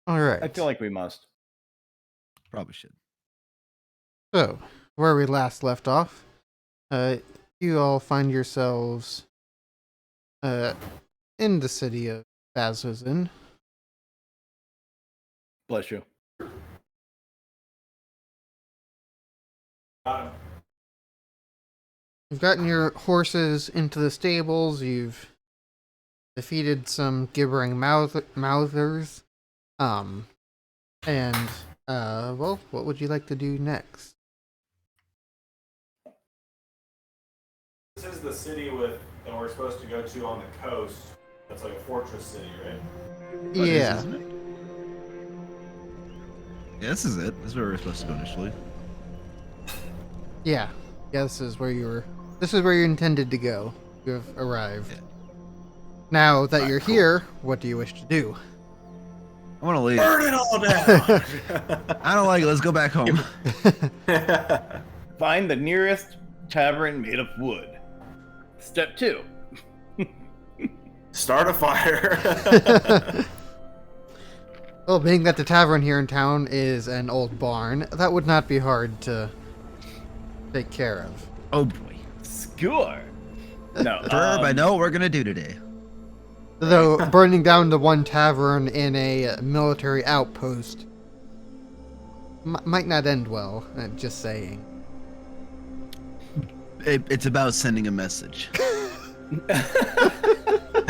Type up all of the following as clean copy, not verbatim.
All right. I feel like we must. Probably should. So, where we last left off, you all find yourselves in the city of Bazzoxan. Bless you. You've gotten your horses into the stables. You've defeated some gibbering mouthers. And well, what would you like to do next? This is the city that we're supposed to go to on the coast. That's like a fortress city, right? Yeah. Yeah, this is it. This is where we were supposed to go initially. Yeah. This is where you intended to go. You have arrived. Yeah. Now that you're here, what do you wish to do? I want to leave. Burn it all down! I don't like it. Let's go back home. Find the nearest tavern made of wood. Step 2. Start a fire. Well, being that the tavern here in town is an old barn, that would not be hard to take care of. Oh boy. Score. No. Verb, I know what we're gonna do today. Though burning down the one tavern in a military outpost might not end well. Just saying. It's about sending a message.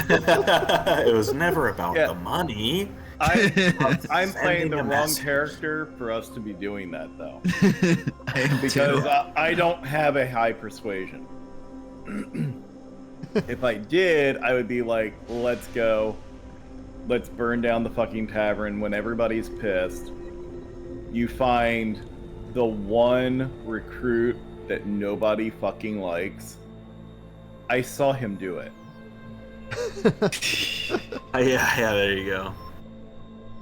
It was never about the money. I'm playing the Sending a wrong message. character for us to be doing that, though. I am Because too. I don't have a high persuasion. If I did, I would be like, let's go. Let's burn down the fucking tavern when everybody's pissed. You find the one recruit that nobody fucking likes. I saw him do it. Yeah, there you go.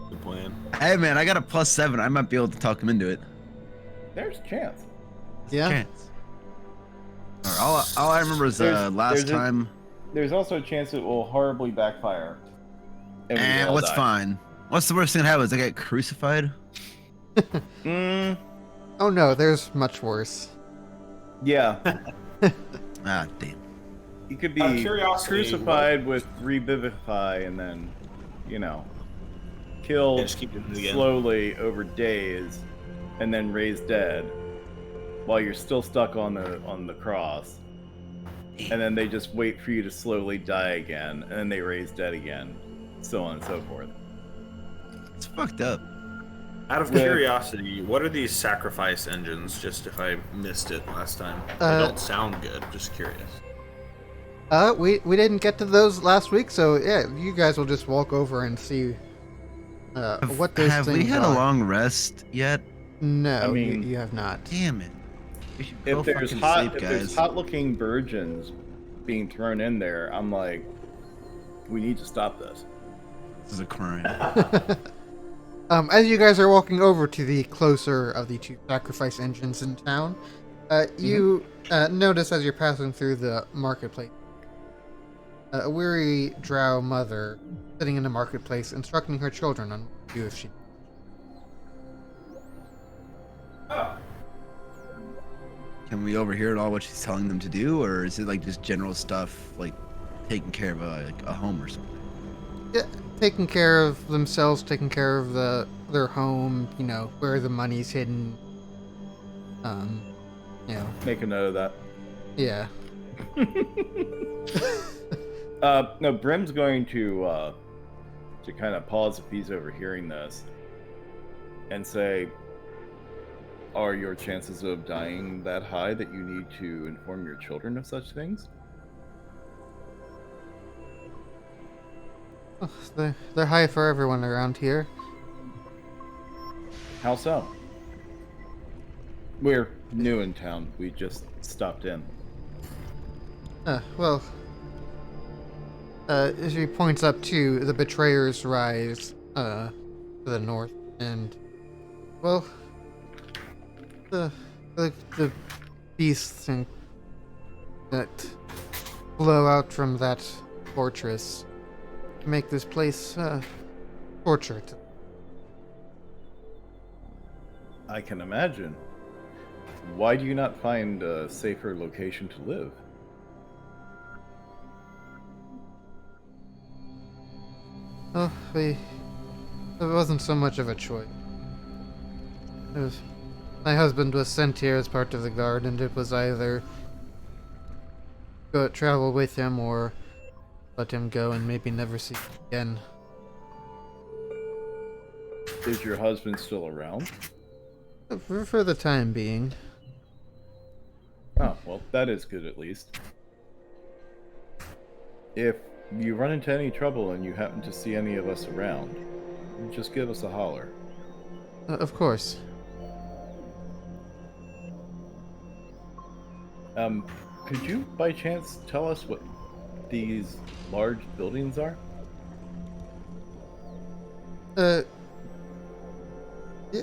Good plan. Hey man, I got a +7. I might be able to talk him into it. There's a chance. Yeah. Chance. All I remember is last time. There's also a chance it will horribly backfire. And we And all what's die. fine? What's the worst thing that happens? I get crucified? Oh no, there's much worse. Yeah. Ah, damn. You could Out of be curiosity, crucified with revivify and then, killed just keep doing it again. slowly over days and then raised dead while you're still stuck on the cross. And then they just wait for you to slowly die again, and then they raise dead again, so on and so forth. It's fucked up. Out of Yeah. curiosity, what are these sacrifice engines? Just if I missed it last time. They don't sound good. Just curious. We didn't get to those last week, so yeah, you guys will just walk over and see what those Have things we had are. a long rest yet? No, I mean- you have not. Damn it. We should go If there's fucking hot, sleep, if guys. there's hot-looking virgins being thrown in there, I'm like, we need to stop this. This is a crime. As you guys are walking over to the closer of the two sacrifice engines in town, you notice as you're passing through the marketplace, a weary drow mother sitting in the marketplace instructing her children on what to do if she... Can we overhear it all what she's telling them to do, or is it like just general stuff, like taking care of a home or something? Yeah, taking care of themselves, taking care of their home, where the money's hidden. Make a note of that. Yeah. No, Brim's going to kind of pause if he's overhearing this and say, are your chances of dying that high that you need to inform your children of such things? Oh, they're high for everyone around here. How so? We're new in town. We just stopped in. Well, as he points up to the Betrayer's Rise, to the north, and, well, the beasts that blow out from that fortress make this place torture. I can imagine. Why do you not find a safer location to live? Well, it wasn't so much of a choice. It was, my husband was sent here as part of the guard, and it was either go travel with him or let him go and maybe never see him again. Is your husband still around? For the time being. Oh, well, that is good at least. If you run into any trouble and you happen to see any of us around, just give us a holler. Of course. Could you by chance tell us what these large buildings are?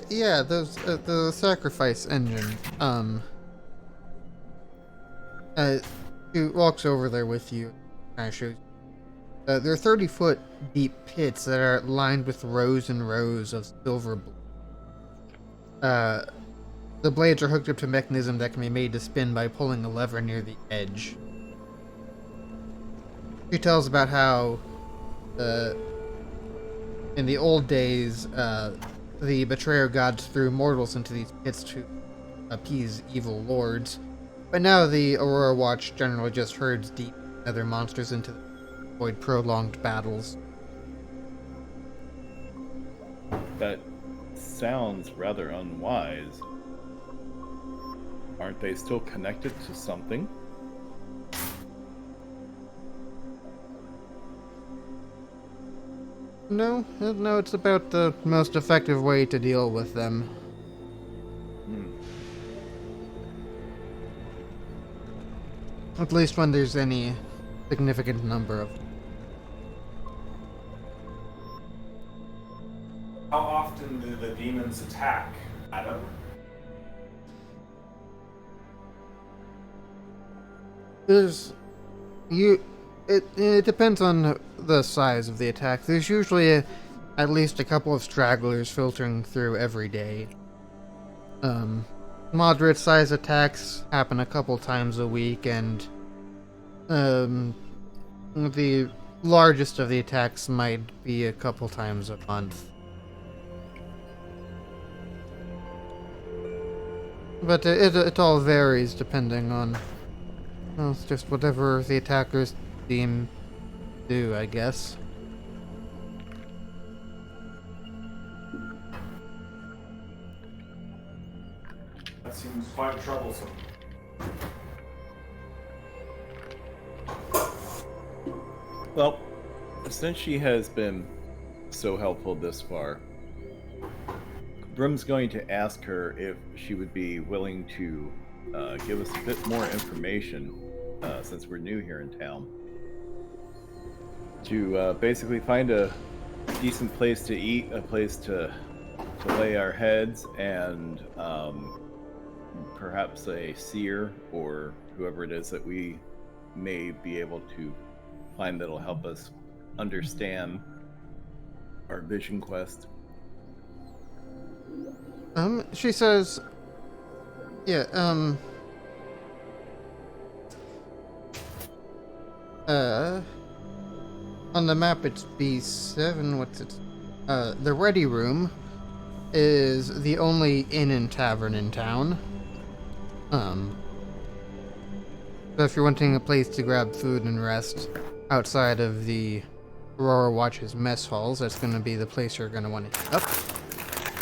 Yeah, those, the sacrifice engine. He walks over there with you, kind of shows you. They're 30-foot deep pits that are lined with rows and rows of silver blades. The blades are hooked up to a mechanism that can be made to spin by pulling a lever near the edge. She tells about how, in the old days, the betrayer gods threw mortals into these pits to appease evil lords. But now the Aurora Watch generally just herds deep other monsters into the avoid prolonged battles. That sounds rather unwise. Aren't they still connected to something? No, it's about the most effective way to deal with them. At least when there's any significant number of. How often do the demons attack, Adam? It depends on the size of the attack. There's usually at least a couple of stragglers filtering through every day. Moderate size attacks happen a couple times a week, and the largest of the attacks might be a couple times a month. But it all varies depending on, well, it's just whatever the attackers deem do, I guess. That seems quite troublesome. Well, since she has been so helpful this far, Brim's going to ask her if she would be willing to give us a bit more information, since we're new here in town, to basically find a decent place to eat, a place to lay our heads, and perhaps a seer or whoever it is that we may be able to find that'll help us understand our vision quest. She says, yeah, on the map it's B7, what's it? The Ready Room is the only inn and tavern in town. So if you're wanting a place to grab food and rest outside of the Aurora Watch's mess halls, that's going to be the place you're going to want to hit up.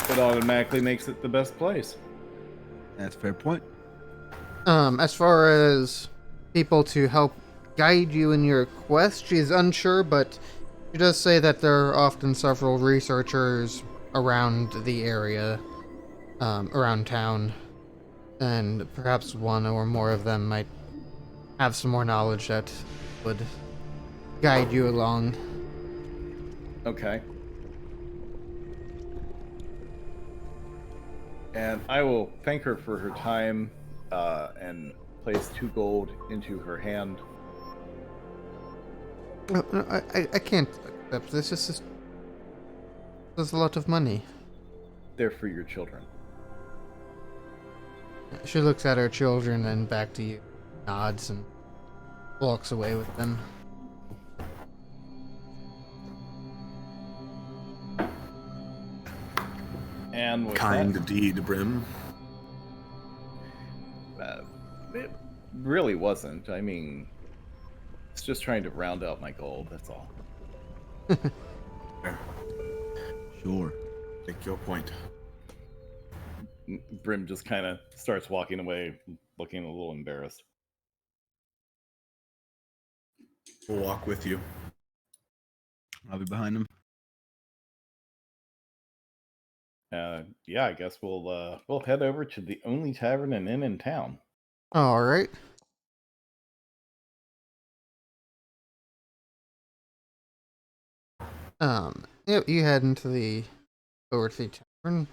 It automatically makes it the best place. That's a fair point. As far as people to help guide you in your quest, she's unsure, but she does say that there are often several researchers around the area, around town, and perhaps one or more of them might have some more knowledge that would guide you along. Okay. And I will thank her for her time and place 2 gold into her hand. No, I can't accept this. This is a lot of money. They're for your children. She looks at her children and back to you, nods, and walks away with them. And with Kind that, deed, Brim. it really wasn't. I mean, it's just trying to round out my gold. That's all. There, Sure. take your point. Brim just kind of starts walking away, looking a little embarrassed. We'll walk with you. I'll be behind him. Yeah, I guess we'll head over to the only tavern and inn in town. All right. Yep, you head into the over to the tavern.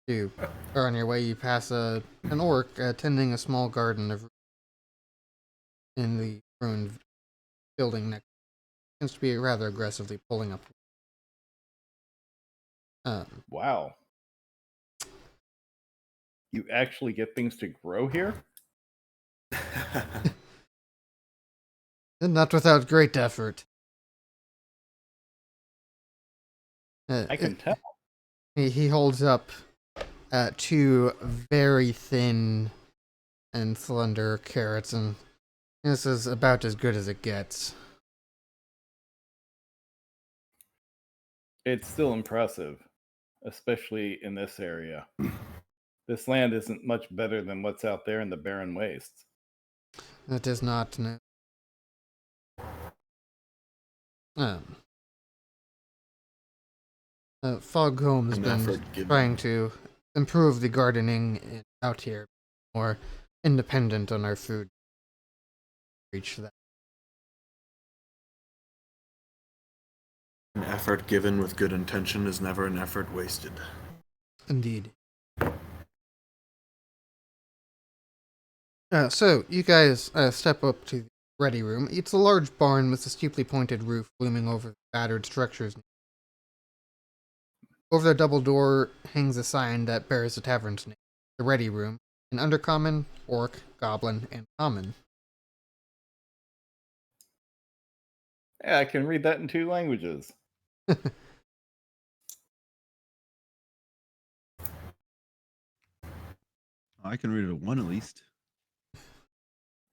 You are on your way. You pass an orc tending a small garden in the ruined building next. Seems to be rather aggressively pulling up. Wow. You actually get things to grow here? Not without great effort. I can tell. He holds up two very thin and slender carrots, and this is about as good as it gets. It's still impressive, especially in this area. This land isn't much better than what's out there in the barren wastes. That is not. Um, Fogholm's An been effort given. trying to improve the gardening out here, more independent on our food. Reach that. An effort given with good intention is never an effort wasted. Indeed. So, you guys step up to the ready room. It's a large barn with a steeply pointed roof looming over the battered structures. Over the double door hangs a sign that bears the tavern's name. The ready room, in Undercommon, Orc, Goblin, and Common. Yeah, I can read that in 2 languages. I can read it at one at least.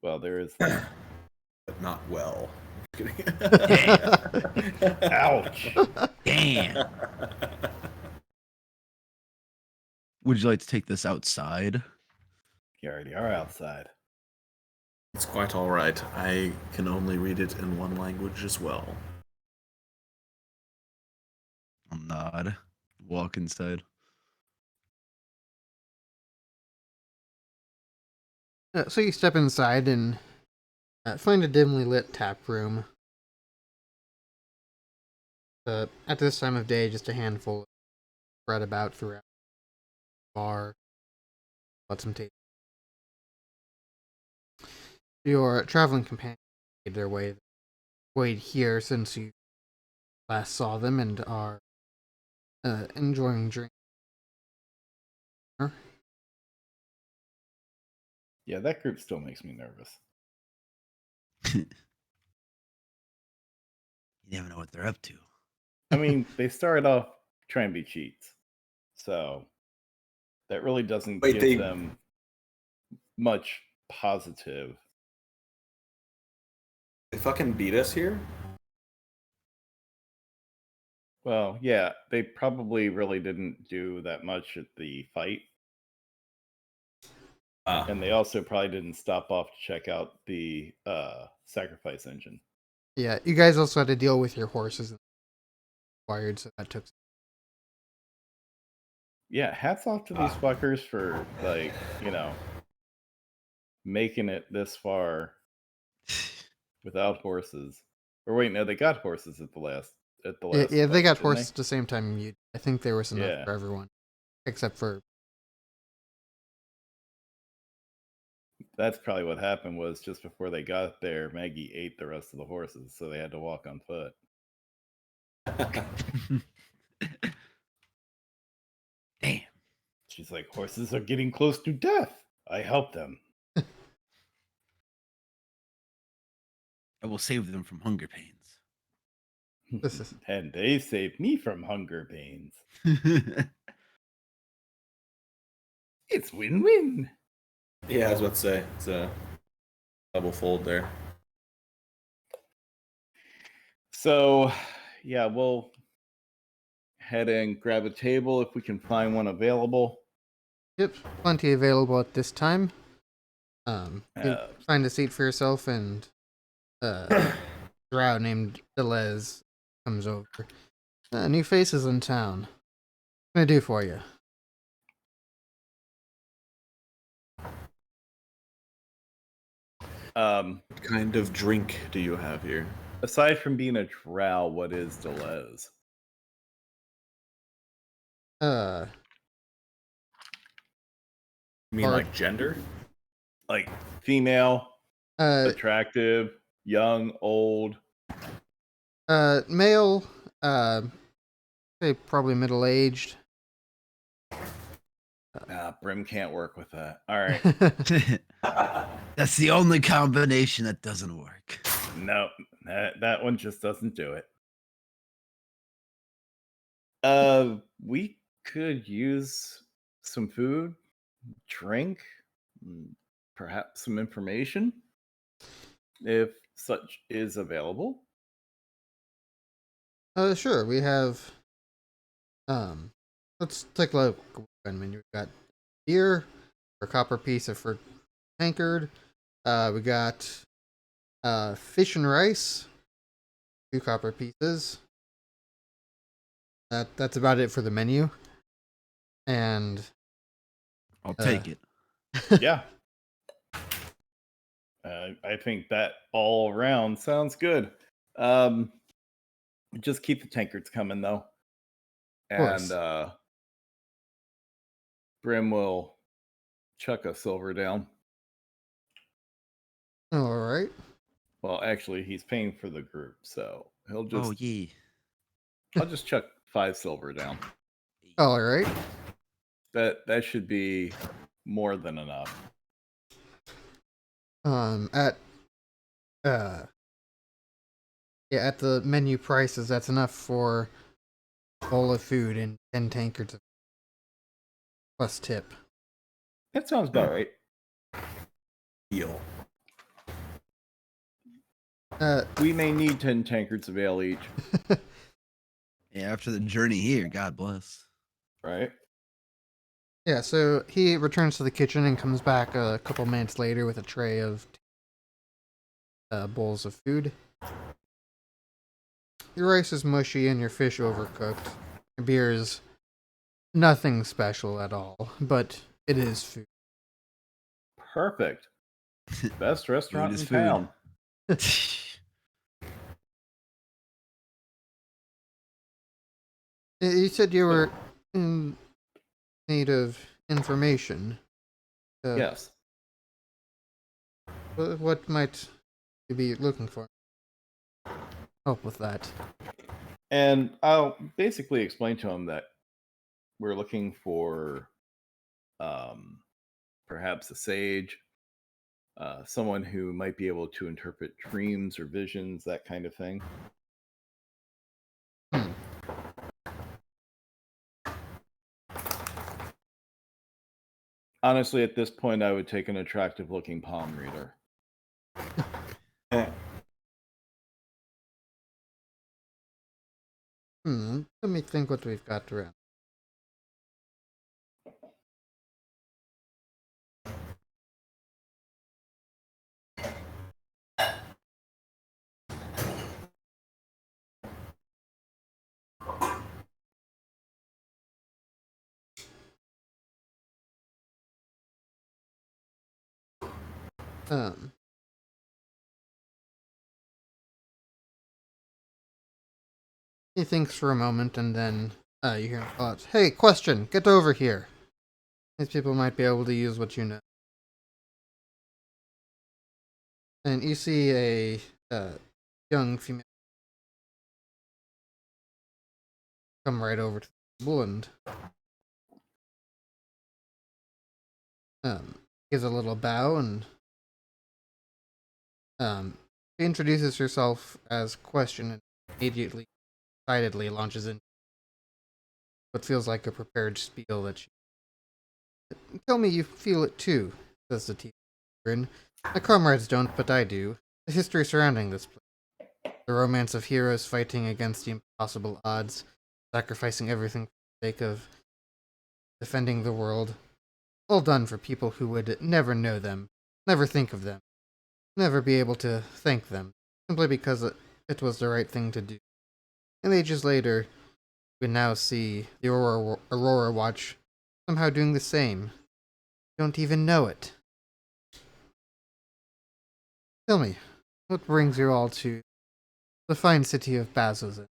Well, there is that. But not well. Ouch! Damn. Would you like to take this outside? You already are outside. It's quite alright. I can only read it in one language as well. I'll nod. Walk inside. So you step inside and find a dimly lit tap room. At this time of day, just a handful spread about throughout the bar. Let some taste. Your traveling companions made their way here since you last saw them and are enjoying drink. Yeah, that group still makes me nervous. You never know what they're up to. I mean, they started off trying to be cheats. So that really doesn't Wait, give they- them much positive. They fucking beat us here? Well, yeah, they probably really didn't do that much at the fight. And they also probably didn't stop off to check out the sacrifice engine. Yeah, you guys also had to deal with your horses required, so that took. Yeah, hats off to these fuckers for, like, making it this far without horses. Or wait, no, they got horses at the last Yeah, they fight, got didn't horses at the same time you. I think there was enough Yeah. for everyone, except for. That's probably what happened. Was just before they got there, Maggie ate the rest of the horses, so they had to walk on foot. Damn. She's like, horses are getting close to death. I help them. I will save them from hunger pains. This is And they saved me from hunger pains. It's win-win. Yeah, I was about to say it's a double fold there. So, yeah, we'll head and grab a table if we can find one available. yep, plenty available at this time. You Uh, find a seat for yourself, and a drow named Delez comes over. New faces in town. What can I do for you? What kind of drink do you have here? Aside from being a drow, what is Deleuze? Uh, You mean Or- like gender? Like female, uh, attractive, young, old. male, say probably middle-aged. Brim can't work with that. All right. That's the only combination that doesn't work. No, that one just doesn't do it. We could use some food, drink, perhaps some information, if such is available. Sure, we have, let's take a look. I mean, we've got beer, or copper piece of for tankard. We got, fish and rice, 2 copper pieces. That's about it for the menu. And I'll take it. Yeah. I think that all around sounds good. Just keep the tankards coming though. course. And Brim will chuck a silver down. All right. Well, actually, he's paying for the group, so he'll just. Oh yeah. I'll just chuck 5 silver down. All right. That should be more than enough. At yeah, at the menu prices, that's enough for a bowl of food and 10 tankards of plus tip. That sounds about right. Deal. We may need 10 tankards of ale each, Yeah, after the journey here, God bless. right? Yeah, so he returns to the kitchen and comes back a couple minutes later with a tray of bowls of food. Your rice is mushy and your fish overcooked. Your beer is nothing special at all, but it is food. Perfect. Best restaurant is in food. town. You said you were in need of information. Yes. What might you be looking for? Help with that. And I'll basically explain to him that we're looking for perhaps a sage, someone who might be able to interpret dreams or visions, that kind of thing. Hmm. Honestly, at this point, I would take an attractive looking palm reader. Let me think what we've got around. He thinks for a moment and then you hear him call out, "Hey, question, get over here." These people might be able to use what you know. And you see a young female come right over to the table and gives a little bow and she introduces herself as Question and immediately, excitedly launches into what feels like a prepared spiel that she. Tell me you feel it too, says the teacher. My comrades don't, but I do. The history surrounding this place. The romance of heroes fighting against the impossible odds, sacrificing everything for the sake of defending the world. All done for people who would never know them, never think of them, never be able to thank them, simply because it was the right thing to do. And ages later, we now see the Aurora Watch somehow doing the same. Don't even know it. Tell me, what brings you all to the fine city of Bazzoxan?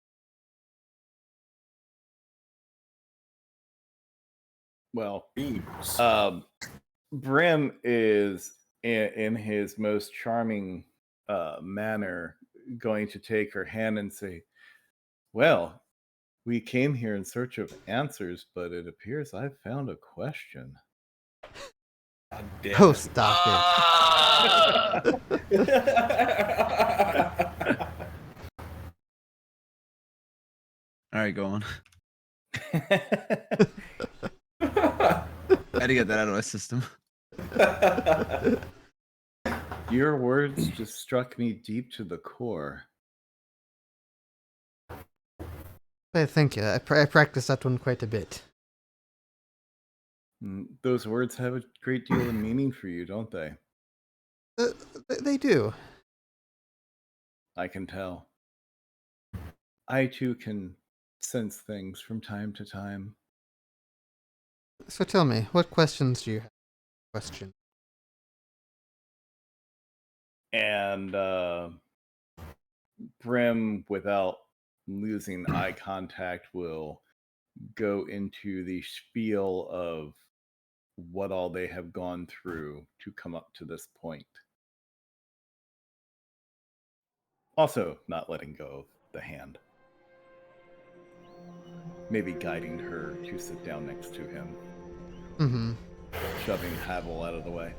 Well, Beams. Brim is in his most charming manner going to take her hand and say, "Well, we came here in search of answers, but it appears I've found a question." God damn Oh, it. stop All right, go on. Had to get that out of my system. Your words just struck me deep to the core. Thank you. I practiced that one quite a bit. Those words have a great deal of meaning for you, don't they? They do. I can tell. I too can sense things from time to time. So tell me, what questions do you have? Question. And Brim, without losing eye contact, will go into the spiel of what all they have gone through to come up to this point. Also, not letting go of the hand. Maybe guiding her to sit down next to him. Mm-hmm. Shoving Havel out of the way.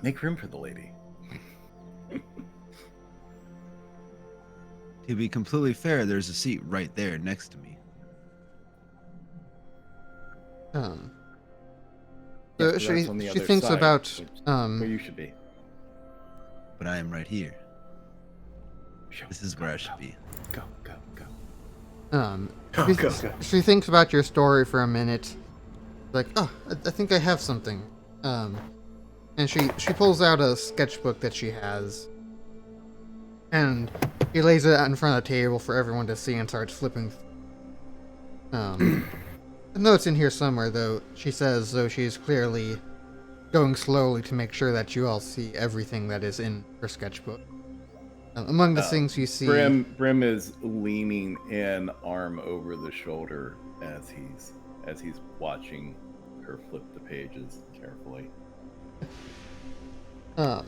Make room for the lady. To be completely fair, there's a seat right there next to me. So Yes, but that's on the she other thinks side, about where you should be. But I am right here. Sure. This is where I should be. Go, go, go. She thinks about your story for a minute. Like, oh, I think I have something. And she pulls out a sketchbook that she has, and she lays it out in front of the table for everyone to see and starts flipping. I know it's in here somewhere, though. She says, though she's clearly going slowly to make sure that you all see everything that is in her sketchbook. Among the things you see, Brim is leaning an arm over the shoulder as he's watching her flip the pages carefully. So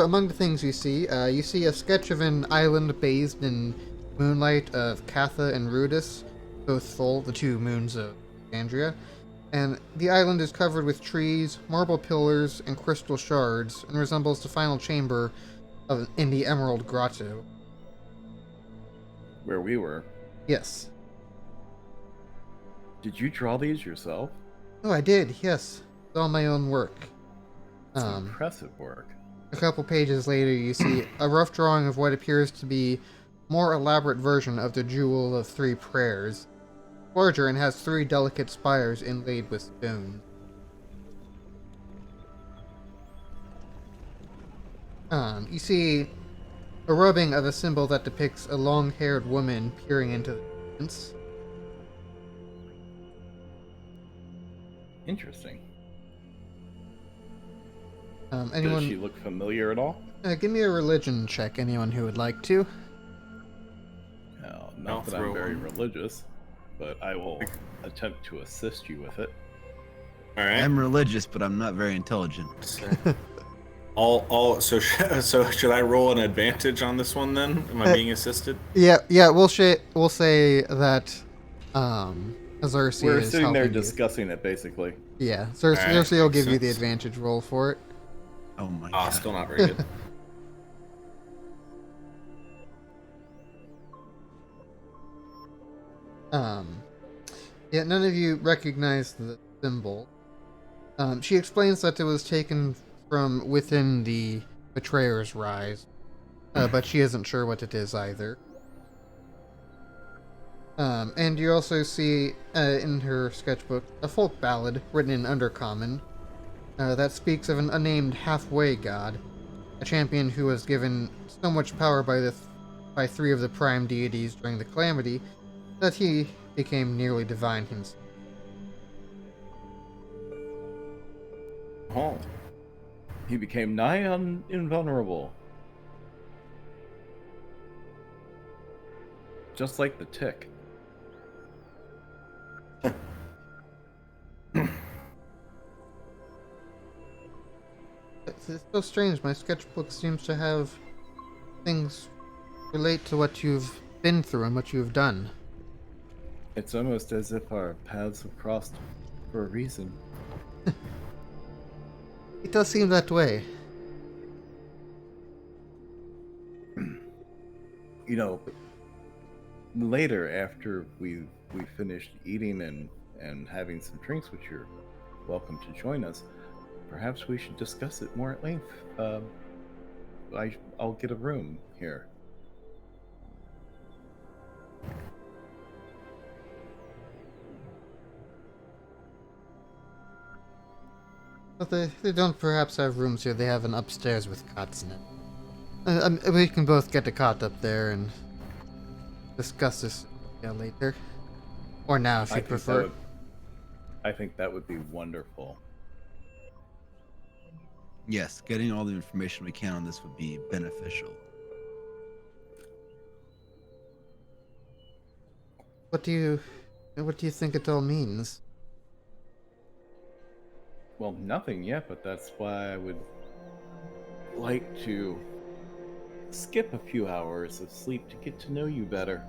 among the things you see a sketch of an island bathed in moonlight of Catha and Rudis, both full, the two moons of Andria, and the island is covered with trees, marble pillars, and crystal shards, and resembles the final chamber in the Emerald Grotto. Where we were. Yes. Did you draw these yourself? Oh, I did, yes. It's all my own work. It's impressive work. A couple pages later, you see a rough drawing of what appears to be a more elaborate version of the Jewel of Three Prayers. Larger and has 3 delicate spires inlaid with stone. You see a rubbing of a symbol that depicts a long-haired woman peering into the distance. Interesting. Anyone? Does she look familiar at all? Give me a religion check, anyone who would like to. No, I'll not that I'm throw very one. religious, but I will attempt to assist you with it. All right. I'm religious, but I'm not very intelligent. So should I roll an advantage on this one then? Am I Uh, being assisted? yeah. We'll say that Xerxes We're is sitting there helping you. discussing it, basically. Yeah, All right, Xerxes will makes give you the sense. advantage roll for it. Oh my Ah, god. still not very good. Um, yeah, none of you recognize the symbol. She explains that it was taken from within the Betrayer's Rise, but she isn't sure what it is either. And you also see in her sketchbook a folk ballad written in Undercommon that speaks of an unnamed halfway god, a champion who was given so much power by three of the prime deities during the Calamity that he became nearly divine himself. Oh, He became nigh invulnerable. Just like the tick. It's so strange. My sketchbook seems to have things relate to what you've been through and what you've done. It's almost as if our paths have crossed for a reason. It does seem that way. You know, later after we finished eating and having some drinks, which you're welcome to join us, perhaps we should discuss it more at length. I'll get a room here. But they don't perhaps have rooms here. They have an upstairs with cots in it. We can both get a cot up there and discuss this later. Or now, if you prefer. I think that would be wonderful. Yes, getting all the information we can on this would be beneficial. What do you think it all means? Well, nothing yet, but that's why I would like to skip a few hours of sleep to get to know you better.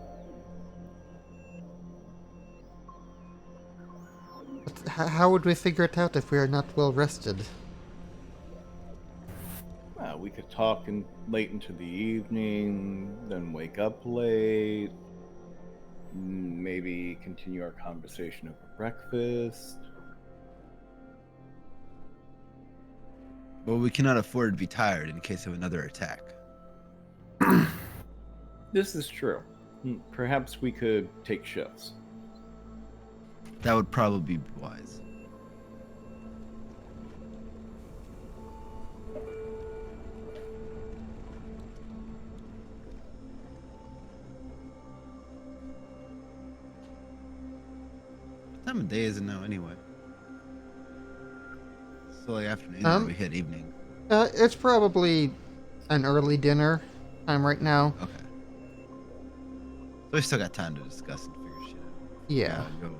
But how would we figure it out if we are not well rested? We could talk late into the evening, then wake up late, maybe continue our conversation over breakfast. But we cannot afford to be tired in case of another attack. This is true. Perhaps we could take shifts. That would probably be wise. What time of day is it now anyway? So like afternoon, then we hit evening. It's probably an early dinner time right now. Okay. So we still got time to discuss and figure shit out. Yeah. Go.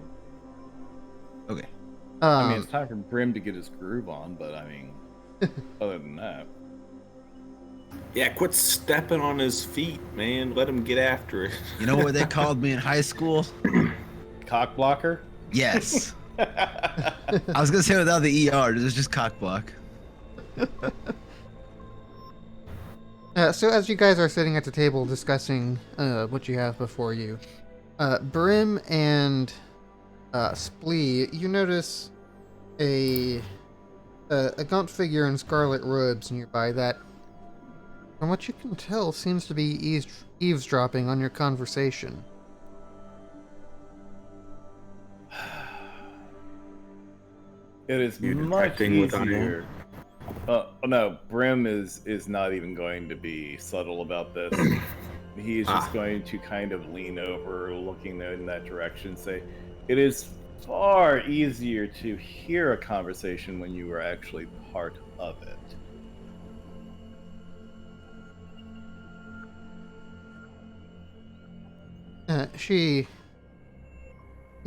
Okay. I mean, it's time for Brim to get his groove on, but I mean, other than that. yeah. Quit stepping on his feet, man. Let him get after it. You know what they called me in high school? Cock blocker? Yes. I was gonna say without the ER, it was just cock block. So as you guys are sitting at the table discussing what you have before you, Brim and Splee, you notice a gaunt figure in scarlet robes nearby that, from what you can tell, seems to be eavesdropping on your conversation. It is You much detecting with easier. No, Brim is not even going to be subtle about this. He is just going to kind of lean over, looking in that direction, say, "It is far easier to hear a conversation when you are actually part of it." She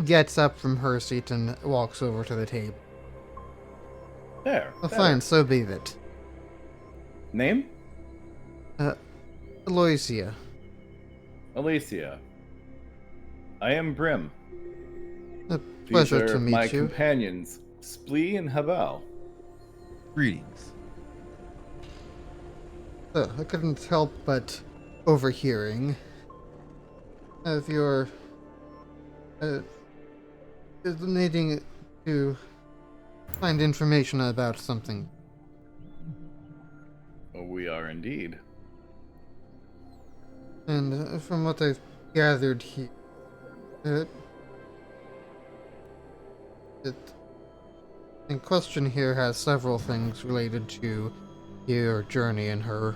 gets up from her seat and walks over to the table. There. Well, better. fine, so be it. Name? Aloysia. Alicia. I am Brim. A These pleasure are to my meet you. companions, Splee and Havel. Greetings. I couldn't help but overhearing of your uh, needing to find information about something. We are indeed. And from what I've gathered here, uh, it in question here has several things related to your journey in her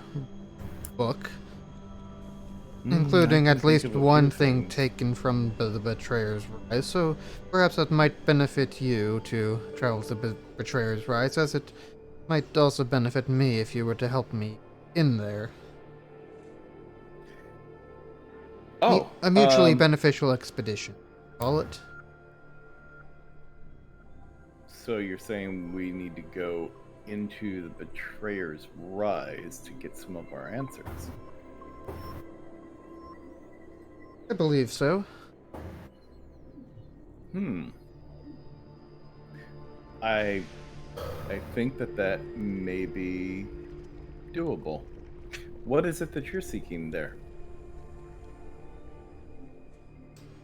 book, I including can at think least of a one few thing things. taken from the Betrayer's Rise, so perhaps that might benefit you to travel to the Betrayer's Rise, as it might also benefit me if you were to help me in there. Oh, A mutually beneficial expedition, call it. so you're saying we need to go into the Betrayer's Rise to get some of our answers? I believe so. I I think that may be doable. What is it that you're seeking there?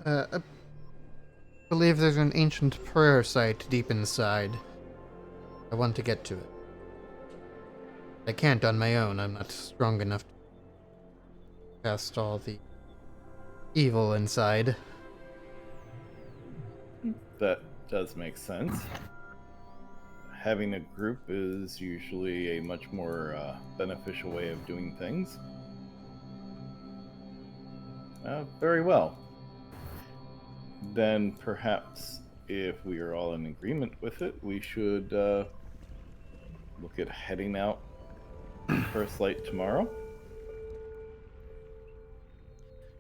I believe there's an ancient prayer site deep inside. I want to get to it. I can't on my own. I'm not strong enough to cast all the evil inside. That does make sense. Having a group is usually a much more beneficial way of doing things. Very well. Then perhaps if we are all in agreement with it, we should look at heading out first light tomorrow.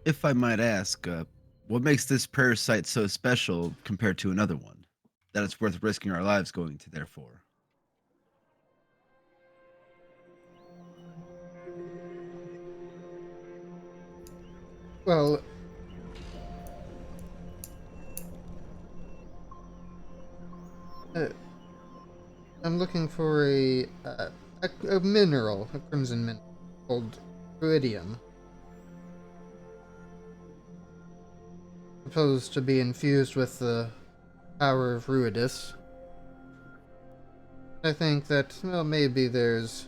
If I might ask, what makes this prayer site so special compared to another one? That it's worth risking our lives going to there for? Well, I'm looking for a mineral, a crimson mineral called ruidium. Supposed to be infused with the power of Ruidus. I think that, well, maybe there's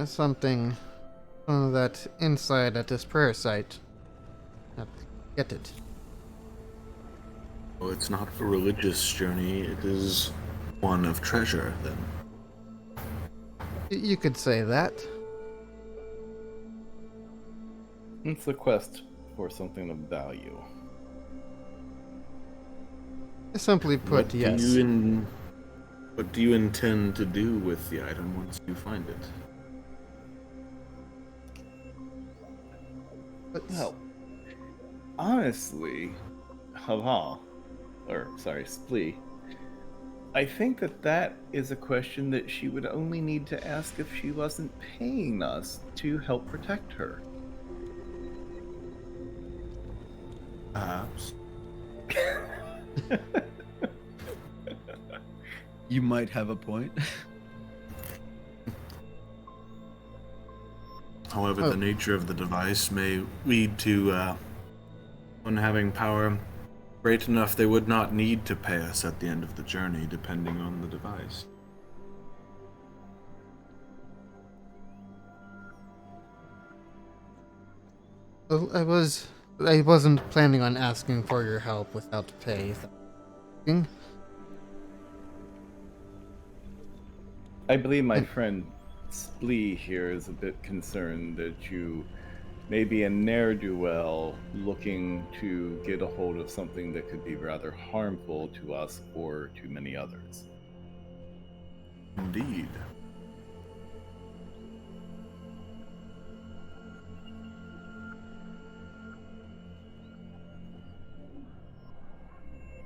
something of that inside at this prayer site. Get it. Well, it's not a religious journey, it is one of treasure, then. You could say that. It's a quest for something of value. Simply put, yes. What do you intend to do with the item once you find it? But Well, honestly, Haval, or sorry, Splee, I think that is a question that she would only need to ask if she wasn't paying us to help protect her. Perhaps. You might have a point. However, the nature of the device may lead to one having power great enough they would not need to pay us at the end of the journey, depending on the device. well, I wasn't planning on asking for your help without pay. I believe my friend Splee here is a bit concerned that you may be a ne'er-do-well looking to get a hold of something that could be rather harmful to us or to many others. Indeed.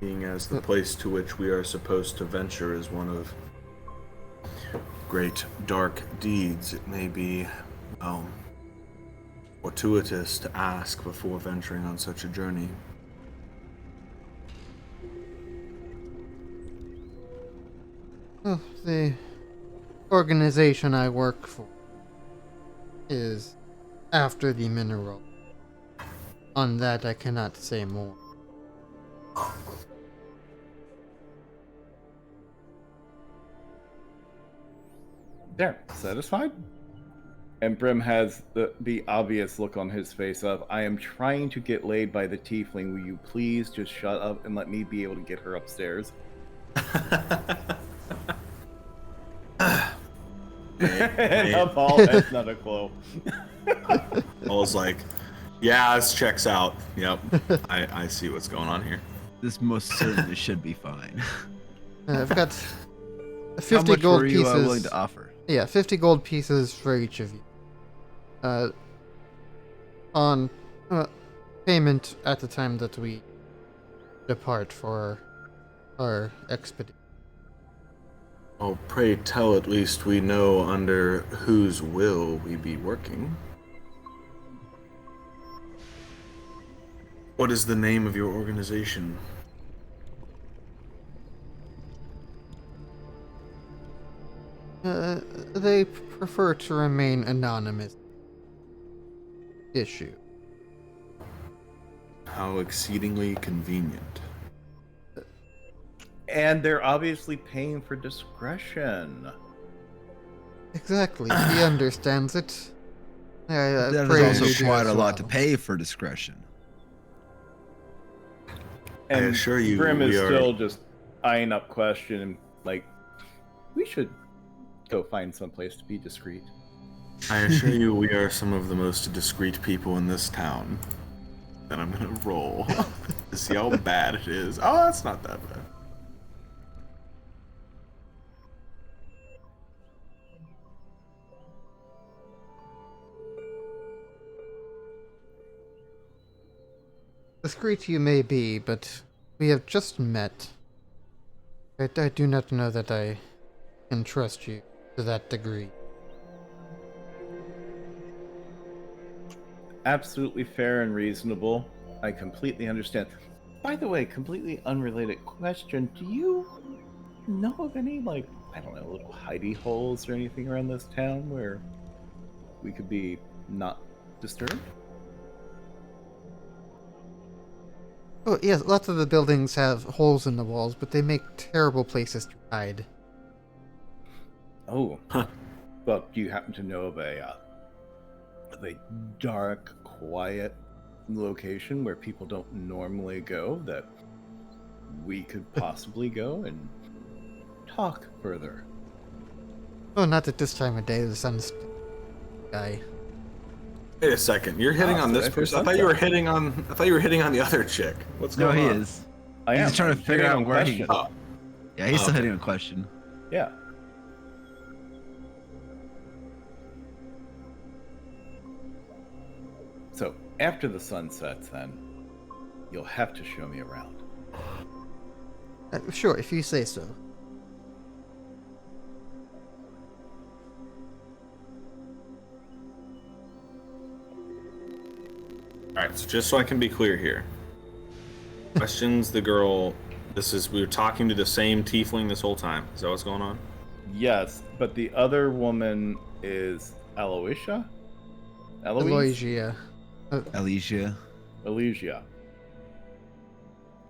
Being as the place to which we are supposed to venture is one of great dark deeds, it may be, well, fortuitous to ask before venturing on such a journey. Well, the organization I work for is after the mineral. On that, I cannot say more. There, satisfied? And Brim has the obvious look on his face of, I am trying to get laid by the tiefling. Will you please just shut up and let me be able to get her upstairs? And Paul has not a clue. Paul's like, yeah, this checks out. Yep, I see what's going on here. This most certainly should be fine. I've got How 50 much gold were you pieces. willing to offer? Yeah, 50 gold pieces for each of you. On payment at the time that we depart for our expedition. Oh, pray tell, at least we know under whose will we be working. What is the name of your organization? They prefer to remain anonymous. Issue. How exceedingly convenient. And they're obviously paying for discretion. Exactly. He understands it. I That pray is you also do quite as a lot to well. pay for discretion. And I assure you, Brim is we are- still just eyeing up question and like, we should go find someplace to be discreet. I assure you, we are some of the most discreet people in this town. And I'm gonna roll to see how bad it is. Oh, that's not that bad. Discreet you may be, but we have just met. I do not know that I can trust you to that degree. Absolutely fair and reasonable. I completely understand. By the way, completely unrelated question. Do you know of any, like, I don't know, little hidey holes or anything around this town where we could be not disturbed? Oh, yes, lots of the buildings have holes in the walls, but they make terrible places to hide. Oh. Well, do you happen to know of a dark, quiet location where people don't normally go that we could possibly go and talk further? Oh, not at this time of day. The sun's guy. Wait a second, you're hitting on so this after person? I thought you were hitting on the other chick. What's No, going he on? is. I am He's trying to I'm figure hitting out on where he. question. Yeah, he's still Okay. hitting a question. Yeah. So, after the sun sets, then, you'll have to show me around. Sure, if you say so. Alright, so just so I can be clear here. Questions the girl. We were talking to the same tiefling this whole time. Is that what's going on? Yes, but the other woman is Aloysia? Eloise? Eloisia. Alicia. Elysia.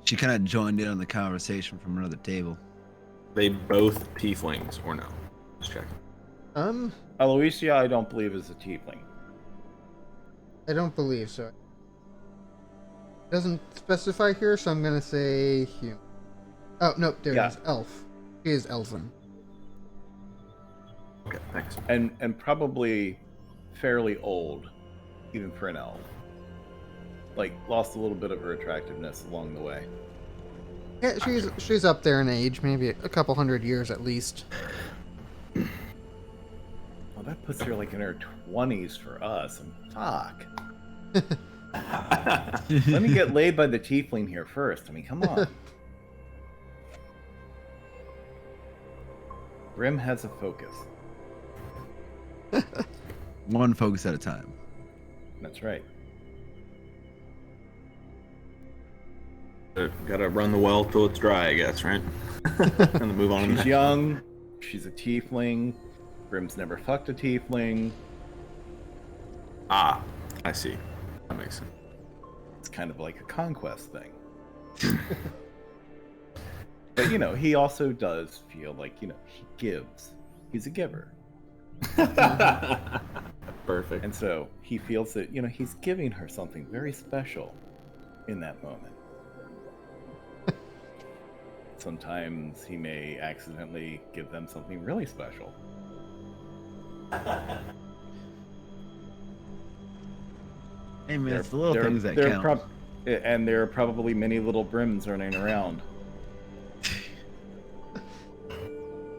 She kind of joined in on the conversation from another table. They both tieflings or no? Just checking. Aloysia, I don't believe, is a tiefling. I don't believe so. Doesn't specify here, so I'm gonna say human. Oh, no, there it Yeah. is. Elf. She is elven. Okay, thanks. And probably fairly old, even for an elf. Like, lost a little bit of her attractiveness along the way. Yeah, she's up there in age, maybe a couple hundred years at least. Well, that puts her like in her 20s for us, and fuck. Let me get laid by the tiefling here first. I mean, come on. Grim has a focus. One focus at a time. That's right. Gotta run the well till it's dry, I guess, right? And then move on to the She's next young. She's a tiefling. Brim's never fucked a tiefling. Ah, I see. That makes sense. It's kind of like a conquest thing. But, he also does feel like, he gives. He's a giver. Perfect. And so he feels that, he's giving her something very special in that moment. Sometimes he may accidentally give them something really special. Hey man, it's the little things that there count. And there are probably many little brims running around.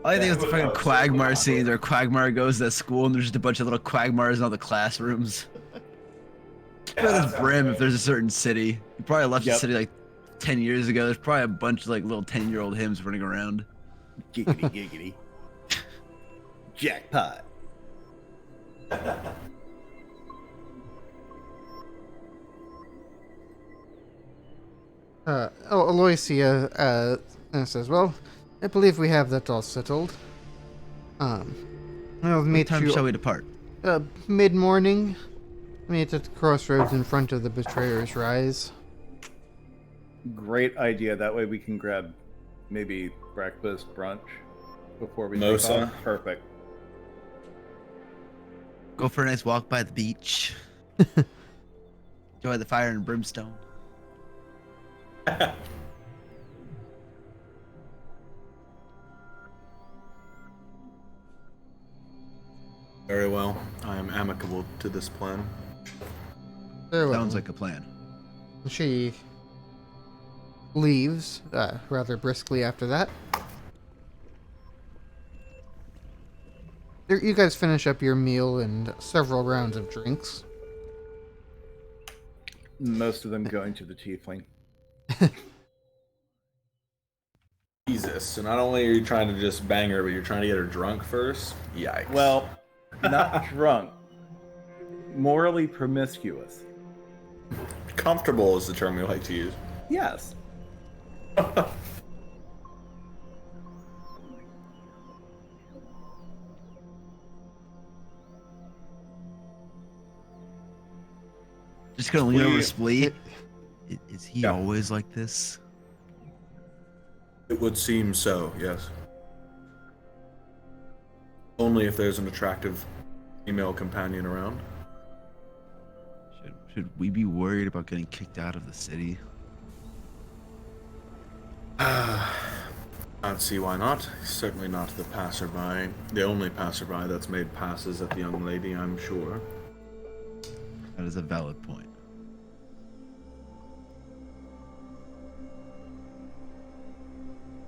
I think it's the who fucking knows? Quagmire scene where Quagmire goes to school and there's just a bunch of little Quagmires in all the classrooms. Yeah, Look at that this sounds Brim good. if there's a certain city. You probably left the Yep. city like 10 years ago. There's probably a bunch of like little 10-year-old hymns running around. Giggity giggity. Jackpot. Aloysia says, "Well, I believe we have that all settled. I'll What meet time you shall we depart? mid-morning. Meet at the crossroads in front of the Betrayer's Rise." Great idea. That way we can grab maybe breakfast, brunch before we take Mimosa. off. Perfect. Go for a nice walk by the beach. Enjoy the fire and brimstone. Very well. I am amicable to this plan. Very well. Sounds like a plan. She leaves rather briskly after that. You guys finish up your meal and several rounds of drinks. Most of them going to the tiefling. Jesus. So not only are you trying to just bang her, but you're trying to get her drunk first? Yikes. Well, not drunk. Morally promiscuous. comfortable is the term we like to use. Yes. Just gonna lean over We- Splee. Is he Yeah. always like this? It would seem so, yes. Only if there's an attractive female companion around. Should we be worried about getting kicked out of the city? I don't see why not. Certainly not the passerby. The only passerby that's made passes at the young lady, I'm sure. That is a valid point.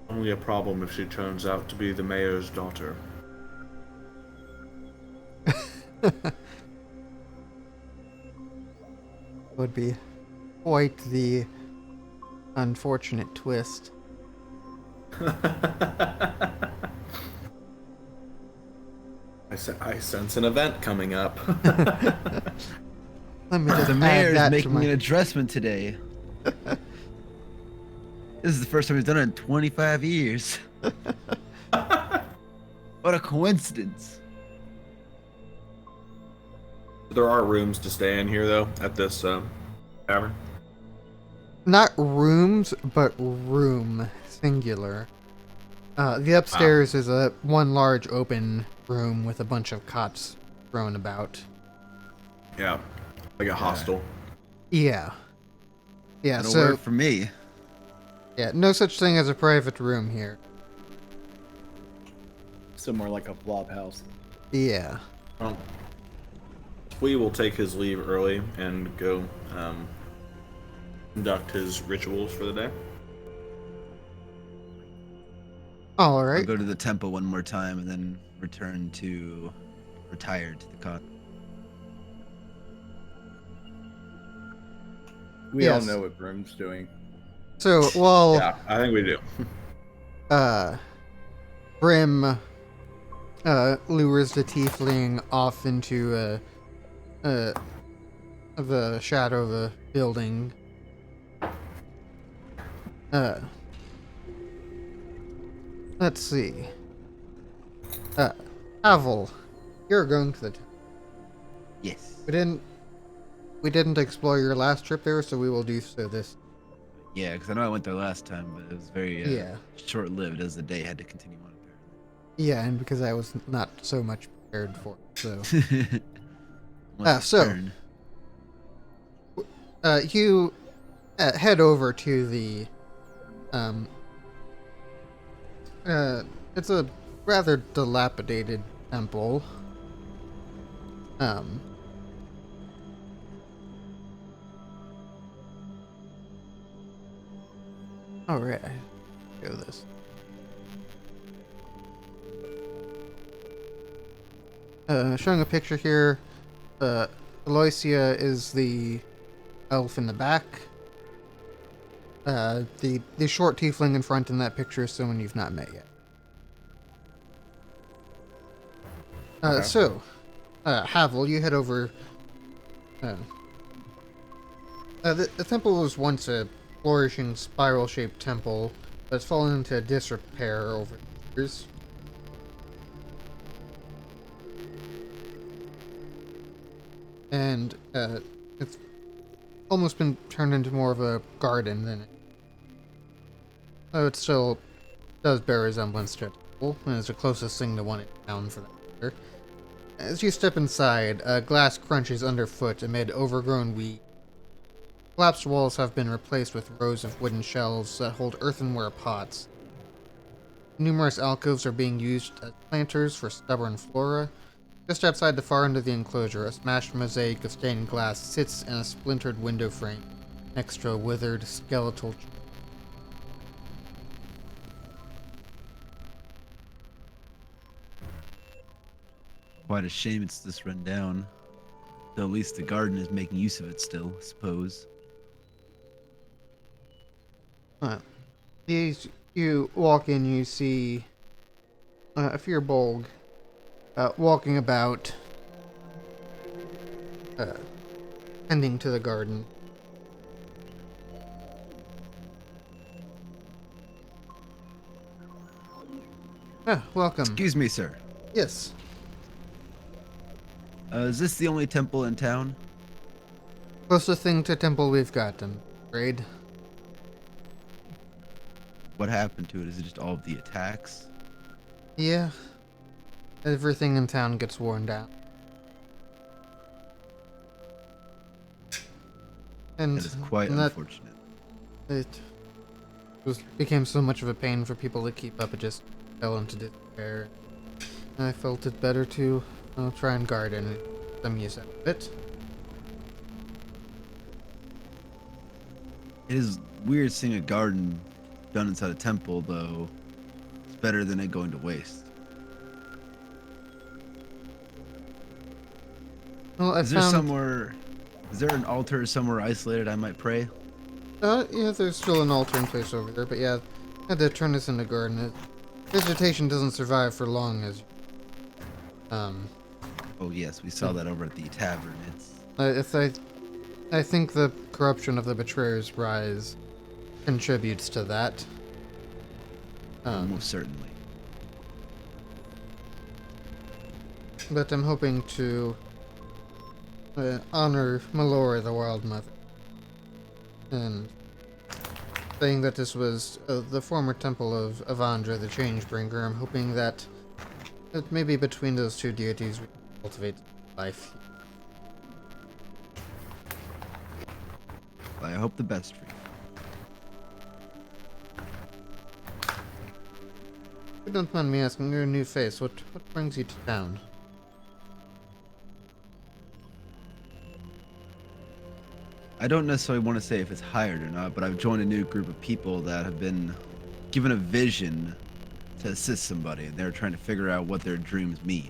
Only a problem if she turns out to be the mayor's daughter. Would be quite the unfortunate twist. I sense an event coming up. Let me just The add mayor is that to making my... an addressment today. This is the first time he's done it in 25 years. What a coincidence. There are rooms to stay in here, though, at this tavern. Not rooms, but room, singular. The upstairs is a one large open room with a bunch of cots thrown about. Yeah, like a hostel. Yeah. Yeah, That'll so work for me. yeah, no such thing as a private room here. Somewhere like a flop house. Yeah. Well, we will take his leave early and go conduct his rituals for the day. All I'll right. go to the temple one more time and then return to retired to the cot. We Yes. all know what Brim's doing. So while Yeah, I think we do. Brim lures the tiefling off into the shadow of a building. Uh, let's see. Havel, you're going to the town. Yes. We didn't explore your last trip there, so we will do so this. Yeah, because I know I went there last time, but it was very Yeah. short-lived as the day had to continue on, Yeah, and because I was not so much prepared for it, so. apparently. Unless it's So. turn. You head over to the um it's a rather dilapidated temple. Um Alright, go this. Showing a picture here. Aloysia is the elf in the back. The short tiefling in front in that picture is someone you've not met yet. Okay. Havel, you head over. The temple was once a flourishing spiral-shaped temple that's fallen into disrepair over the years. And it's almost been turned into more of a garden than it. Though it still does bear resemblance to a temple, and is the closest thing to one in town for that matter. As you step inside, glass crunches underfoot amid overgrown weeds. Collapsed walls have been replaced with rows of wooden shelves that hold earthenware pots. Numerous alcoves are being used as planters for stubborn flora. Just outside the far end of the enclosure, a smashed mosaic of stained glass sits in a splintered window frame next to a withered, skeletal tree. Quite a shame it's this run down. Though at least the garden is making use of it still, I suppose. You walk in, you see a Firbolg walking about, tending to the garden. Welcome. Excuse me, sir. Yes. Is this the only temple in town? Closest thing to temple we've got, I'm afraid. What happened to it? Is it just all of the attacks? Yeah. Everything in town gets worn down. And That is quite that unfortunate. it became so much of a pain for people to keep up, it just fell into despair. And I felt it better to try and garden some use out of it. It is weird seeing a garden done inside a temple, though. It's better than it going to waste. Well, I Is there found somewhere? Is there an altar somewhere isolated I might pray? yeah, there's still an altar in place over there, but yeah, I had to turn this into garden. Vegetation doesn't survive for long, as Oh yes, we saw that over at the tavern. It's I think the corruption of the Betrayer's rise contributes to that. most certainly. But I'm hoping to honor Melora, the Wild Mother, and saying that this was the former temple of Avandra, the Changebringer. I'm hoping that maybe between those two deities we can cultivate life. I hope the best for you. If you don't mind me asking, you're a new face. What brings you to town? I don't necessarily want to say if it's hired or not, but I've joined a new group of people that have been given a vision to assist somebody, and they're trying to figure out what their dreams mean.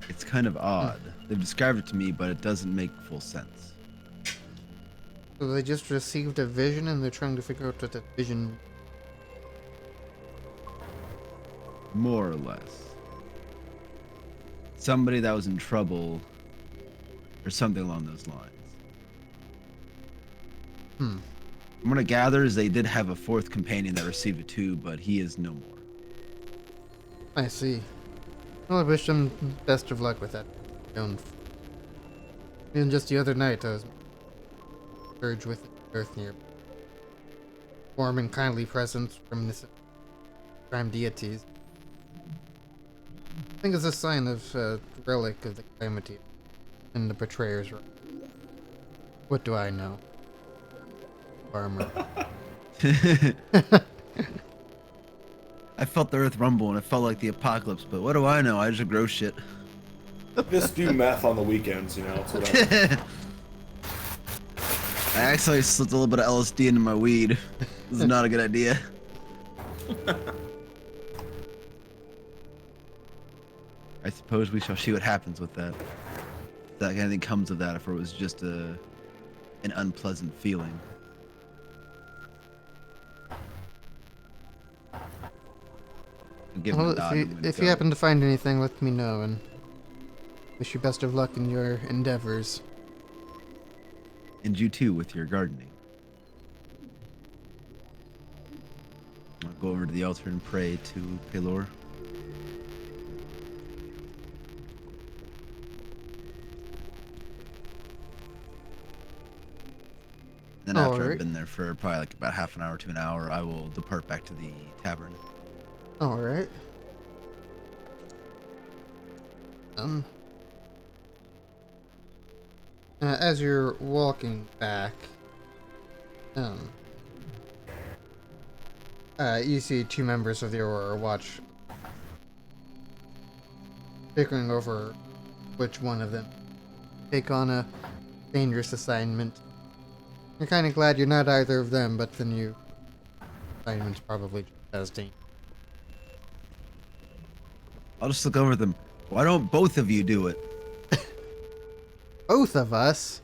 It's kind of odd. They've described it to me, but it doesn't make full sense. So they just received a vision and they're trying to figure out what that vision. more or less. Somebody that was in trouble, or something along those lines. From what I gather is they did have a fourth companion that received it too, but he is no more. I see. Well, I wish him best of luck with that. Even just the other night, I was urged with the earth near, warm and kindly presence from this crime deities. I think it's a sign of relic of the calamity and the betrayer's right. What do I know? Farmer. I felt the earth rumble and it felt like the apocalypse, but what do I know? I just grow shit. Just do meth on the weekends, you know. That's what I I actually slipped a little bit of LSD into my weed. This is not a good idea. I suppose we shall see what happens with that. If that anything comes of that, if it was just an unpleasant feeling. I'll give him Well, a nod and I'm gonna if you go. happen to find anything, let me know, and wish you best of luck in your endeavors. And you too with your gardening. I'll go over to the altar and pray to Pelor. Then after Alright. I've been there for probably like about half an hour to an hour, I will depart back to the tavern. Alright. As you're walking back, you see two members of the Aurora Watch bickering over which one of them take on a dangerous assignment. You're kind of glad you're not either of them, but the new assignment's probably just as dangerous. I'll just look over at them. Why don't both of you do it? Both of us?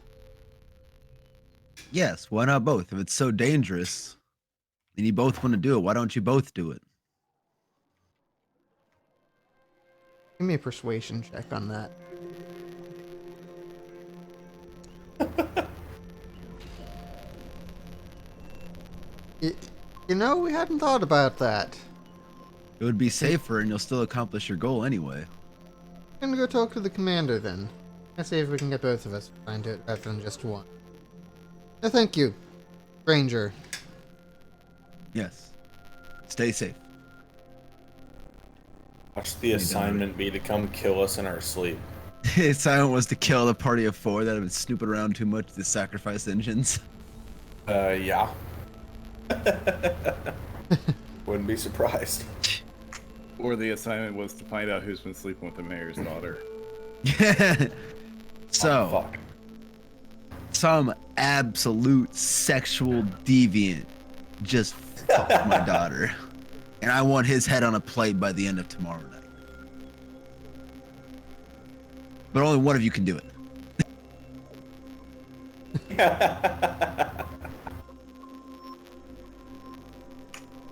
Yes, why not both? If it's so dangerous and you both want to do it, why don't you both do it? Give me a persuasion check on that. You know, we hadn't thought about that. It would be safer and you'll still accomplish your goal anyway. I'm gonna go talk to the commander then. Let's see if we can get both of us assigned to it rather than just one. No, thank you, Ranger. Yes. Stay safe. watch the assignment be to come kill us in our sleep. His assignment was to kill the party of 4 that have been snooping around too much to sacrifice engines. Yeah. Wouldn't be surprised. Or the assignment was to find out who's been sleeping with the mayor's daughter. So, Oh, fuck. some absolute sexual deviant just fucked my daughter. And I want his head on a plate by the end of tomorrow night. But only one of you can do it.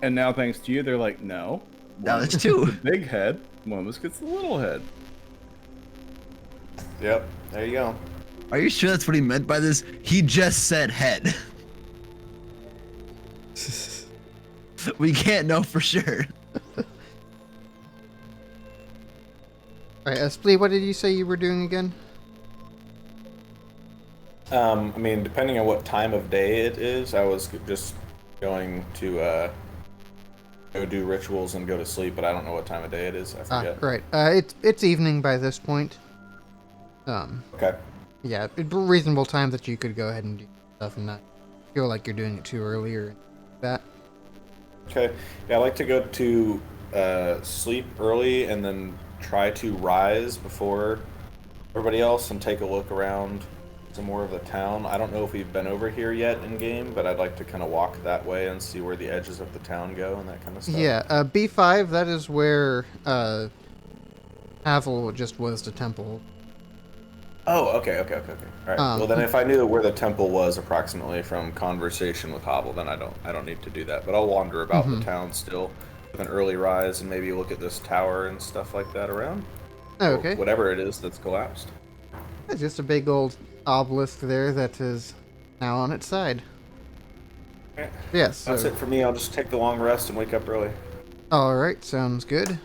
And now, thanks to you, they're like, no. Now One there's of us two. gets the big head, one of us gets the little head. Yep, there you go. Are you sure that's what he meant by this? He just said head. We can't know for sure. Alright, Splee, what did you say you were doing again? I mean, depending on what time of day it is, I was just going to go do rituals and go to sleep, but I don't know what time of day it is. I forget. Right. It's evening by this point. Okay. Yeah, it's a reasonable time that you could go ahead and do stuff and not feel like you're doing it too early or that. Okay. Yeah, I like to go to sleep early and then try to rise before everybody else and take a look around some more of the town. I don't know if we've been over here yet in game, but I'd like to kind of walk that way and see where the edges of the town go and that kind of stuff. Yeah, B5, that is where Havel just was the temple. Oh, okay. All right. Well, then if I knew where the temple was approximately from conversation with Havel, then I don't need to do that. But I'll wander about the town still. an early rise and maybe look at this tower and stuff like that around. Oh, Or okay. whatever it is that's collapsed. It's just a big old obelisk there that is now on its side. Okay. Yes. That's So, it for me. I'll just take the long rest and wake up early. all right. Sounds good.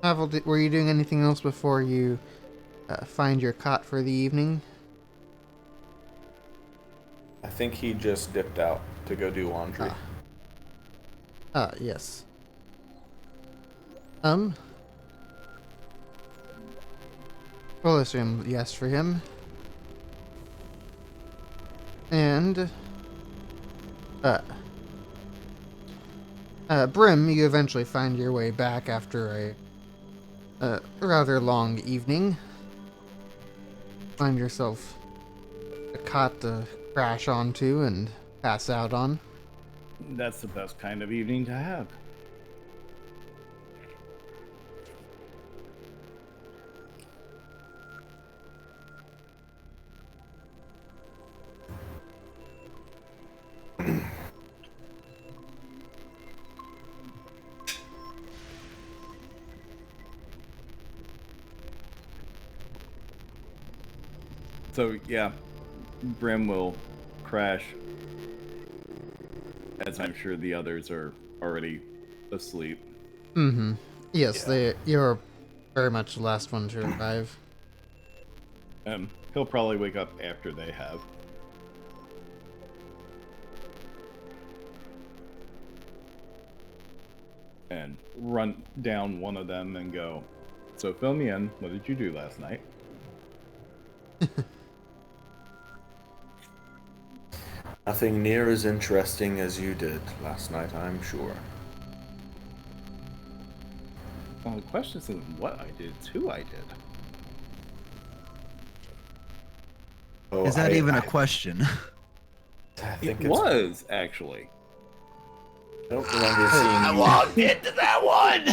Pavel, were you doing anything else before you find your cot for the evening? I think he just dipped out to go do laundry. Yes. We'll assume yes for him. And, Brim, you eventually find your way back after a rather long evening. Find yourself a cot to crash onto and pass out on. That's the best kind of evening to have. So yeah, Brim will crash, as I'm sure the others are already asleep. Mm-hmm. Yes, Yeah. you're very much the last one to arrive. He'll probably wake up after they have. And run down one of them and go, "So fill me in, what did you do last night?" Nothing near as interesting as you did last night, I'm sure. Well, the question isn't what I did, it's who I did. Oh, Is that even a question? I It think was, actually. I don't remember seeing you. walked into that one.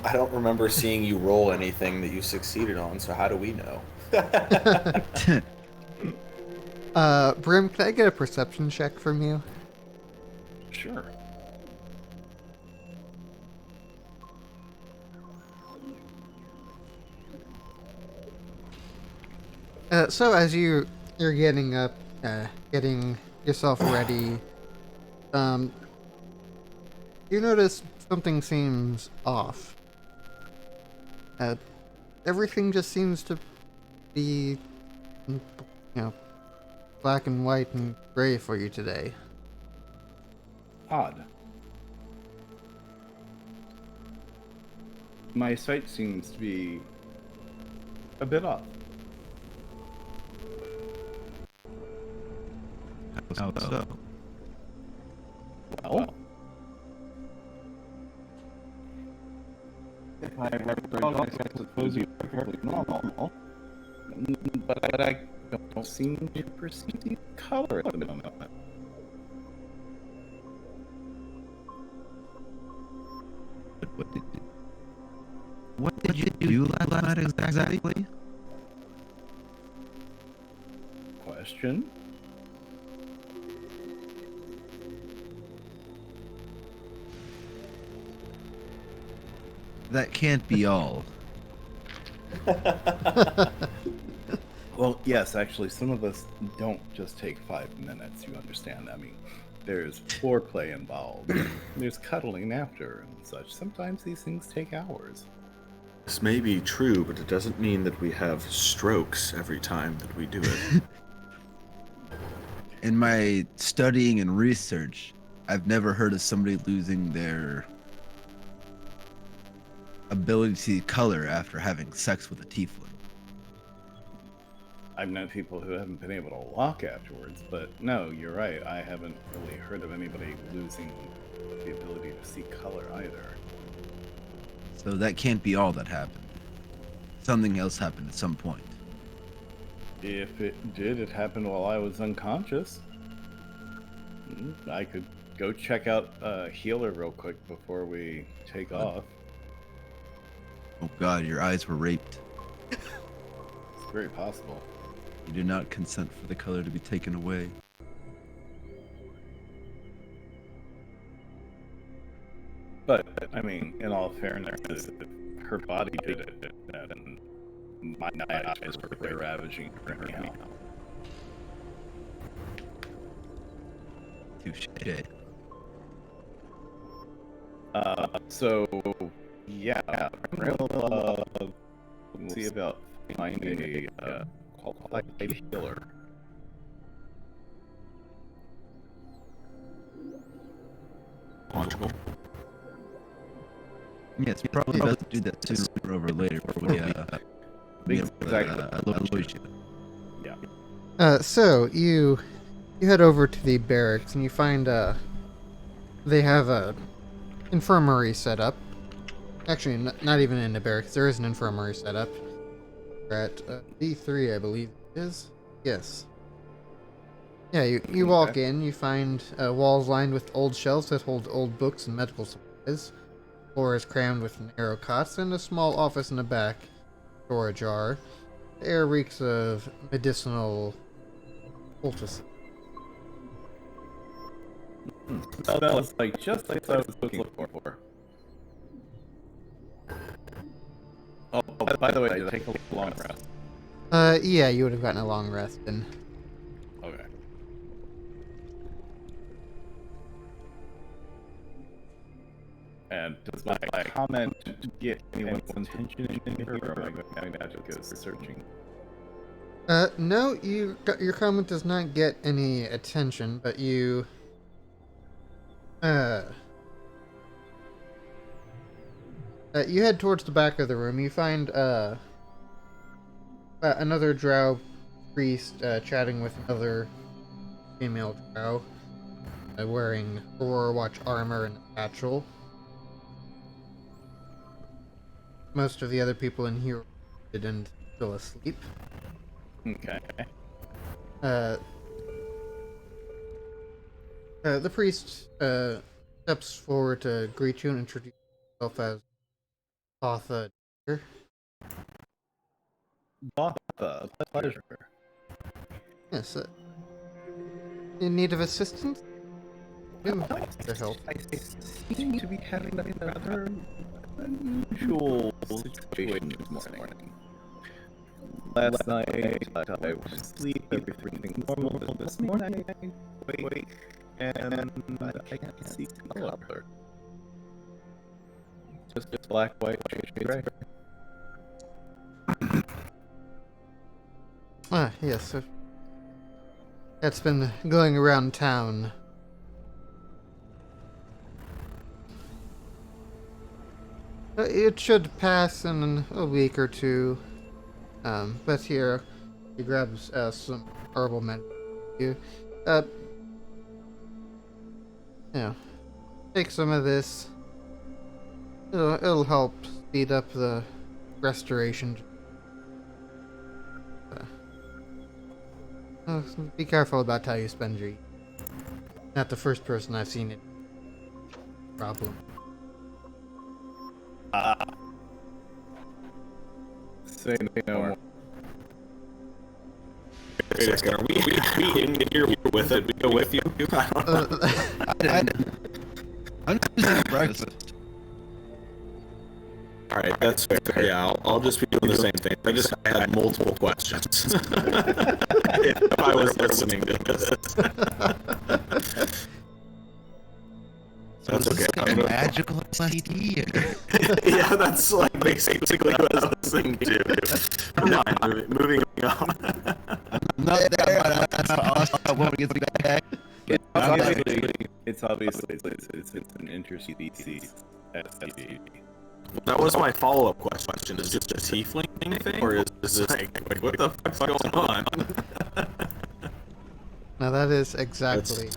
I don't remember seeing you roll anything that you succeeded on. So how do we know? Brim, can I get a perception check from you? Sure. So as you're getting up, getting yourself ready, you notice something seems off. Everything just seems to be, black and white and gray for you today. Odd. My sight seems to be a bit off. How so? Well, if I recall, I suppose you are perfectly normal, but I don't seem to perceive color at the moment. What did you do last night exactly? Question? That can't be all. Well, yes, actually, some of us don't just take 5 minutes, you understand. I mean, there's foreplay involved, there's cuddling after and such. Sometimes these things take hours. This may be true, but it doesn't mean that we have strokes every time that we do it. In my studying and research, I've never heard of somebody losing their ability to see color after having sex with a tiefling. I've known people who haven't been able to walk afterwards, but no, you're right. I haven't really heard of anybody losing the ability to see color either. So that can't be all that happened. Something else happened at some point. If it did, it happened while I was unconscious. I could go check out a healer real quick before we take off. Oh God, your eyes were raped. It's very possible. You do not consent for the color to be taken away. But I mean, in all fairness, if her body did it, then my eyes were very ravaging her anyhow. Touche. So yeah, we'll see about finding a qualified healer. Logical. Yes, probably best to do that sooner over later. Yeah. So you head over to the barracks and you find they have a infirmary set up. Actually, not even in the barracks. There is an infirmary set up. We're at D3, I believe it is. Yes. Yeah, you walk in, you find walls lined with old shelves that hold old books and medical supplies. Floor is crammed with narrow cots, and a small office in the back, storage jar. The air reeks of medicinal poultice. Smells like just like I was looking for. Oh, by the way, did I take a long rest? Yeah, you would have gotten a long rest in. Okay. And does my comment get anyone's attention in here, or am I going to have to go searching? No, your comment does not get any attention, but you you head towards the back of the room. You find another drow priest chatting with another female drow, wearing Aurora Watch armor and a satchel. Most of the other people in here didn't still asleep. Okay. The priest steps forward to greet you and introduce himself as Botha. Botha, pleasure. Yes. In need of assistance? To help. I seem to be having a rather unusual situation this morning. Last night I was asleep, everything normal. This morning I wake and I can't see color. Just black, white, gray. Yes. That's been going around town. It should pass in a week or two. But here, he grabs some herbal medicine. Take some of this. It'll help speed up the restoration. Be careful about how you spend your. Not the first person I've seen it. Problem. Say no more. Wait a second, are we in here with it? We go with you? I'm just breakfast. Alright, that's fair. Yeah, I'll just be doing the same thing. I had multiple questions. If I was listening to this. That's okay. I'm a magical idea. Yeah, that's like basically what I was listening to. Come on, moving on. I'm not there, but I want to get back. It's obviously an interesting species. That was my follow-up question. Is this a tiefling thing, or is this like what the fuck's going on? Now that is exactly.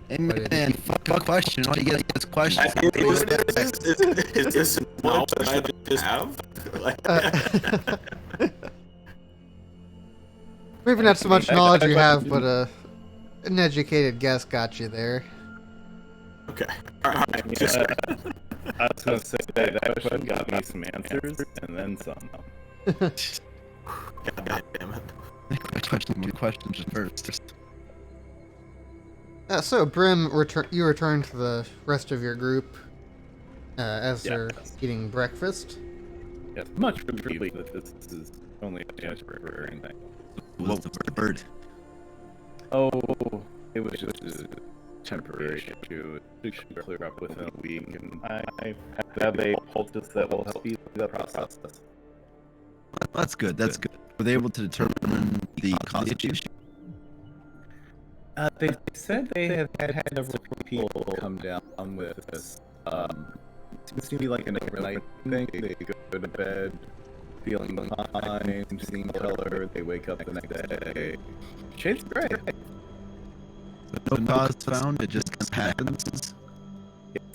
Hey man, fuck question. All you get is question. Is this knowledge I just have? Maybe not so much knowledge you have, but an educated guess got you there. Okay. Alright. I was gonna say that question got me some answers, and then some. God damn it. Questions first. So, Brim, you return to the rest of your group as they're eating breakfast. Yes, much relief that this is only a temporary or anything. What was the bird? Oh, it was just a temporary issue. It should clear up within a week, and I have a poultice that will help speed the process. That's good. That's good. Were they able to determine the cause of the issue? They said they have had several people come down with this. Seems to be like an overnight thing. They go to bed feeling fine, seeing color. They wake up the next day. Shades gray. No cause found. It just kind of happens.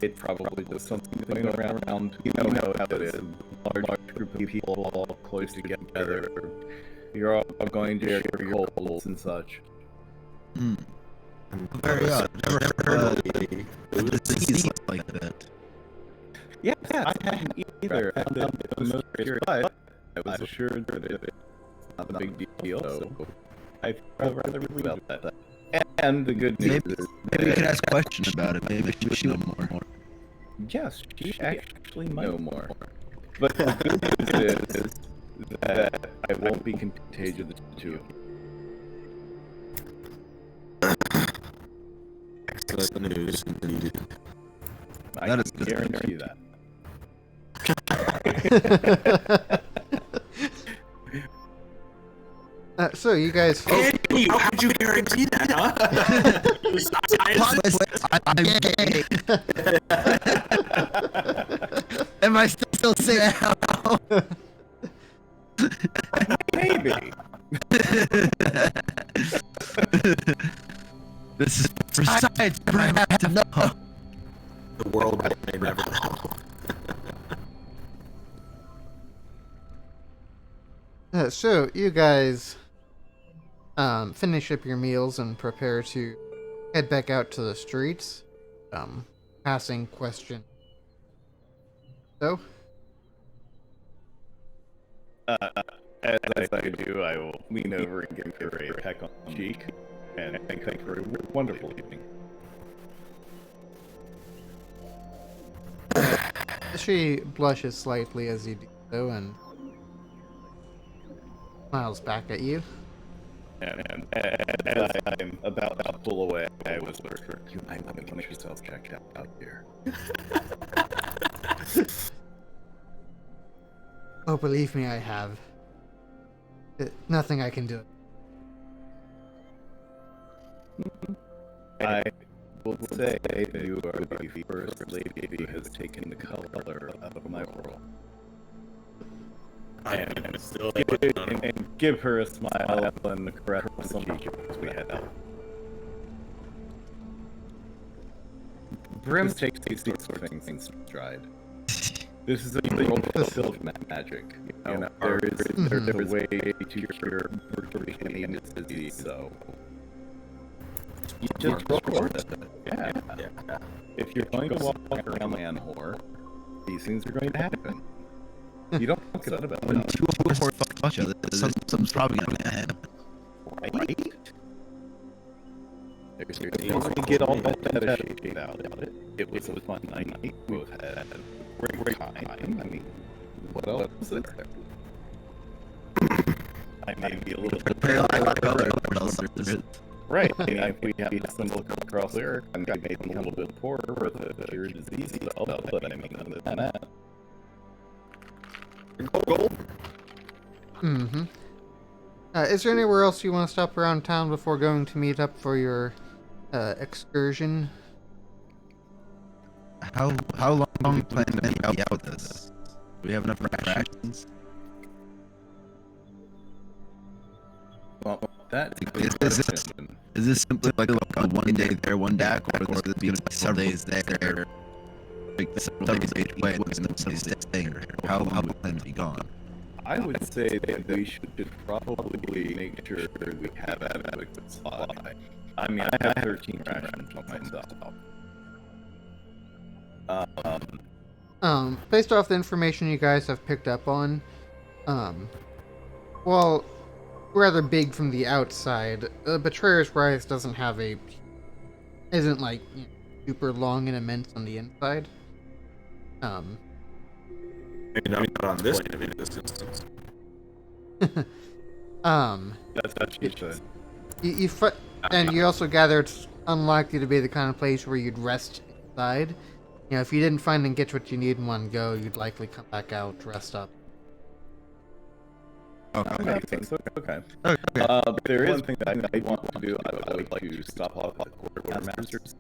It probably just something going around. You know how it is. Large group of people all close together. You're all going to share your colds and such. Very odd. Never heard of a disease like that. Yeah, I hadn't either. I found it the most curious, but I was assured that it's not a big deal, so I felt rather relieved about that. And the good news is Maybe you can ask questions about it. Maybe she know more. yes, she actually might know more. But the good news is that I won't be contagious to you. Excellent news indeed. I That can is guarantee that. So, you guys... How could you guarantee that, huh? I'm gay. Am I still saying that? Maybe. This is for science, but I have to know. The world may never know. So, you guys finish up your meals and prepare to head back out to the streets. Passing question. So? As I do, I will lean over and give her a peck on the cheek and thank her for a wonderful evening. She blushes slightly as you do so and smiles back at you. And as I'm about to pull away, I whisper, "You might want to get yourself checked out here." Oh, believe me, I have. Nothing I can do. I will say that you are the first lady who has taken the color out of my world. And still and give her a smile and a caress on the cheek as we head out. Brim takes these sorts of things in stride. This is a world filled with magic. You know, there is a way to cure virtually any disease, so you just roll for it. Yeah. If you're going to walk around Manhor, these things are going to happen. You don't get out about When it. two horses fuck each other, something's probably gonna happen. Right? There's you to get all that shit out of it. It was a fun night. We both had a great time. I mean, what else is there? I may be a little bit right. I mean, if we have some look across there, and I may be a little bit poorer with a cure disease, but I mean, other than that. Gold. Mm-hmm. Is there anywhere else you want to stop around town before going to meet up for your excursion? How long do we plan to be out with this? Do we have enough rations? Well, that Is this simply like a 1 day there, 1 back, or is this be several days there? Like several days each way, and then somebody's staying here? How long do we plan to be gone? I would say that we should probably make sure we have adequate supply. I mean, I have 13 rations on myself. Based off the information you guys have picked up on, while rather big from the outside, Betrayer's Rise doesn't have isn't like super long and immense on the inside. Maybe not on this instance. That's usually. And you also gather it's unlikely to be the kind of place where you'd rest inside. If you didn't find and get what you need in one go, you'd likely come back out, rest up. Okay. Okay. There is one thing that I want to do. I would like to stop off at the quartermasters.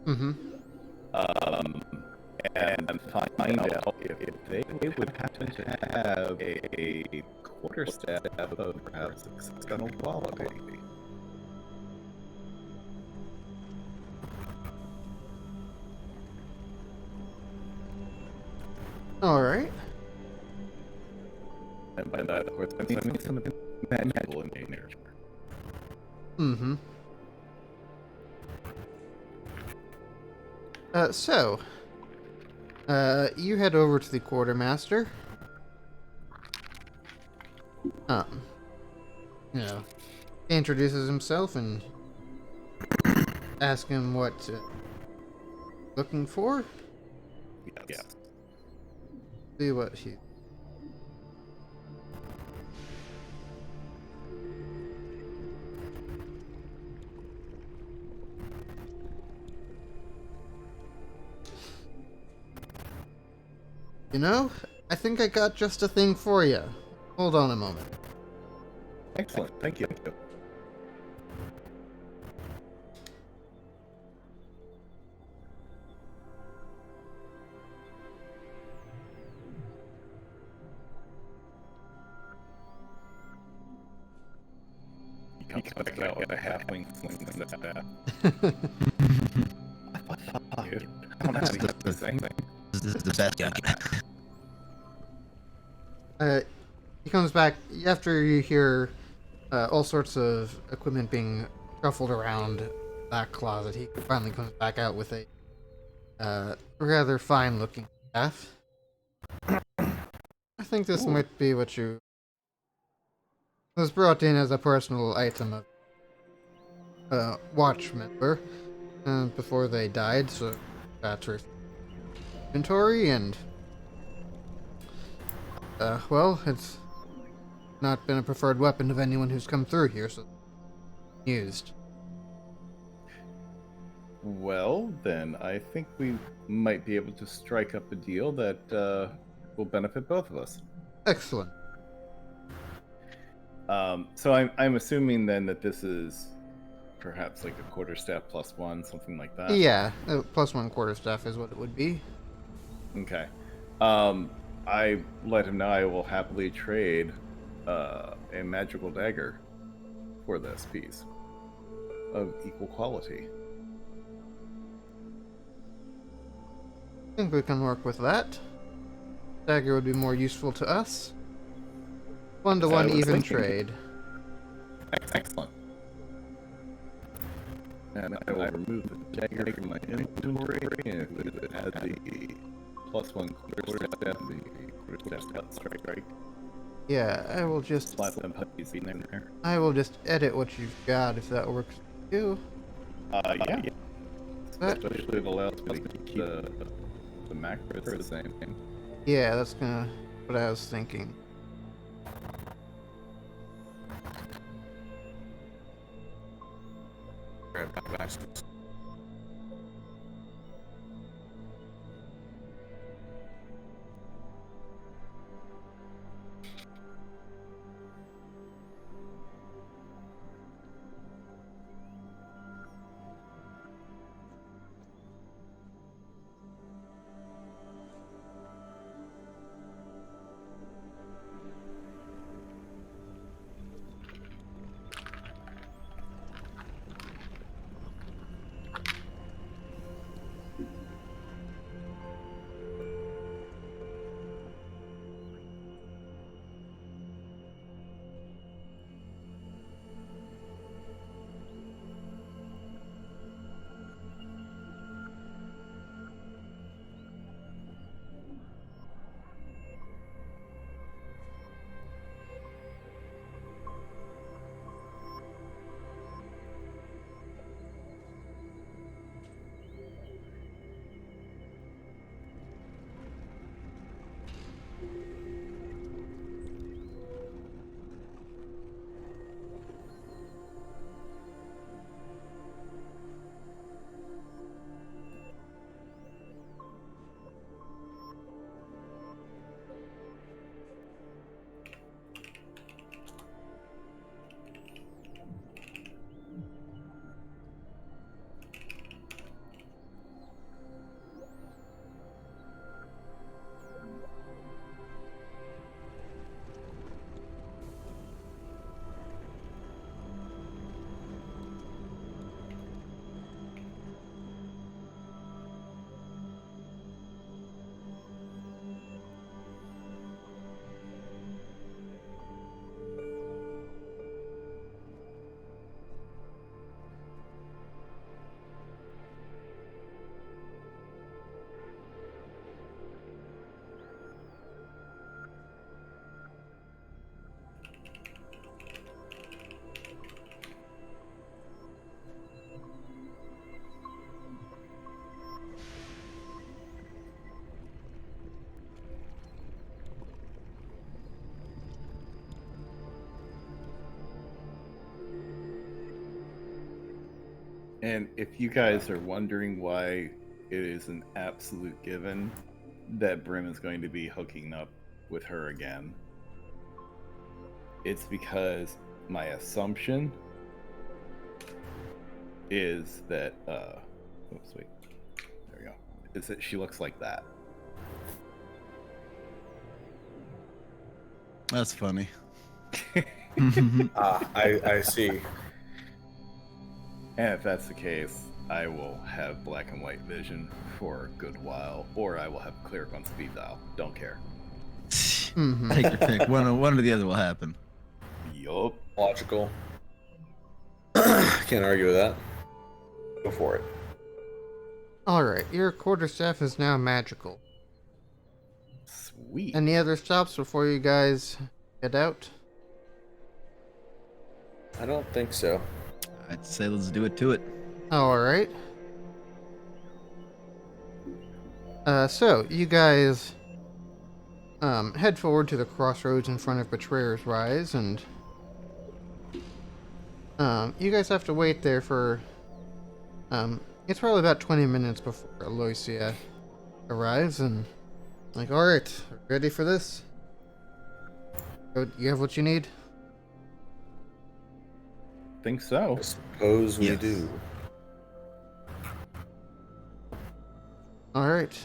Mm-hmm. And find out if they would happen to have a quarterstaff of perhaps exceptional quality. All right. And by that, of course, I mean something magical in nature. Mm-hmm. So, you head over to the quartermaster. He introduces himself and asks him what looking for. Yes. See what he. I think I got just a thing for you. Hold on a moment. Excellent. Thank you. He comes back out with a halfling sling that. I don't know how to use this thing. This is the best guy. He comes back after you hear all sorts of equipment being shuffled around that closet. He finally comes back out with a rather fine-looking staff. I think this might be what you was brought in as a personal item of watch member before they died, so that's her inventory, and well, it's not been a preferred weapon of anyone who's come through here, so used. Well, then, I think we might be able to strike up a deal that will benefit both of us. Excellent. So I'm assuming then that this is perhaps like a quarterstaff plus one, something like that. Yeah, plus one quarterstaff is what it would be. Okay. I let him know I will happily trade a magical dagger for this piece of equal quality. I think we can work with that. Dagger would be more useful to us. 1-to-1 even trade. Excellent. And I will remove the dagger from my inventory, and it has the plus one quarterstaff, the quarterstaff strike. Yeah, I will just Slap them puppies in there. I will just edit what you've got if that works for you. Yeah. That, Especially it allows me to keep the macros the same. yeah, that's what I was thinking. Grab devices. And if you guys are wondering why it is an absolute given that Brim is going to be hooking up with her again, it's because my assumption is that oops, wait, there we go, is that she looks like that. That's funny. I see. And if that's the case, I will have black and white vision for a good while, or I will have cleric on speed dial. Don't care. Mm-hmm. Take your pick. One or the other will happen. Yup. Logical. Can't argue with that. Go for it. Alright, your quarterstaff is now magical. Sweet. Any other stops before you guys head out? I don't think so. I'd say let's do it to it. Alright. So, you guys head forward to the crossroads in front of Betrayer's Rise, and you guys have to wait there for it's probably about 20 minutes before Aloysia arrives, and like, alright, ready for this? You have what you need? Think so. I suppose we Yes. do. Alright.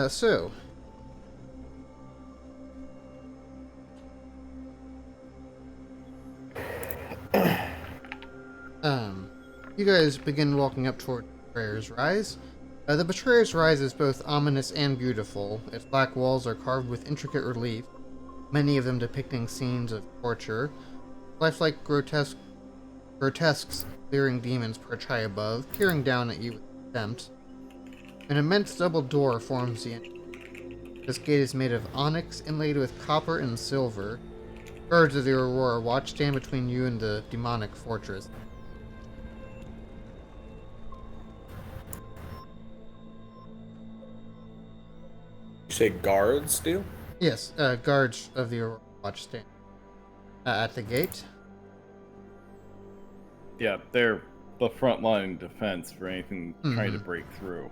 So you guys begin walking up toward Betrayer's Rise. The Betrayer's Rise is both ominous and beautiful. Its black walls are carved with intricate relief, many of them depicting scenes of torture. Lifelike grotesques leering demons perch high above, peering down at you with contempt. An immense double door forms the entrance. This gate is made of onyx inlaid with copper and silver. Birds of the Aurora watch stand between you and the demonic fortress. You say guards do? Yes, guards of the Aurora watch stand at the gate. Yeah, they're the front line defense for anything trying to Mhm. break through.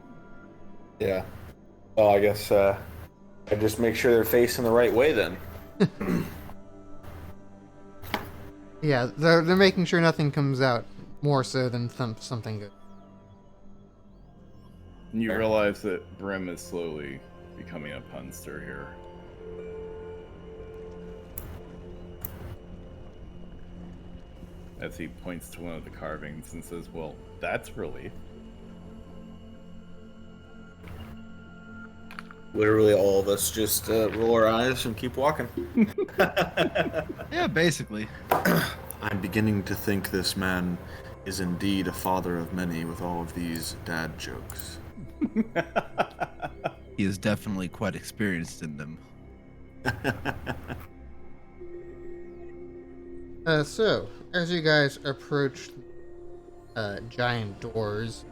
Yeah. Well, I guess I just make sure they're facing the right way then. Yeah, they're making sure nothing comes out more so than something good. And you realize that Brim is slowly becoming a punster here. As he points to one of the carvings and says, well, that's relief. Literally all of us just roll our eyes and keep walking. Yeah, basically. I'm beginning to think this man is indeed a father of many with all of these dad jokes. He is definitely quite experienced in them. So, as you guys approach giant doors,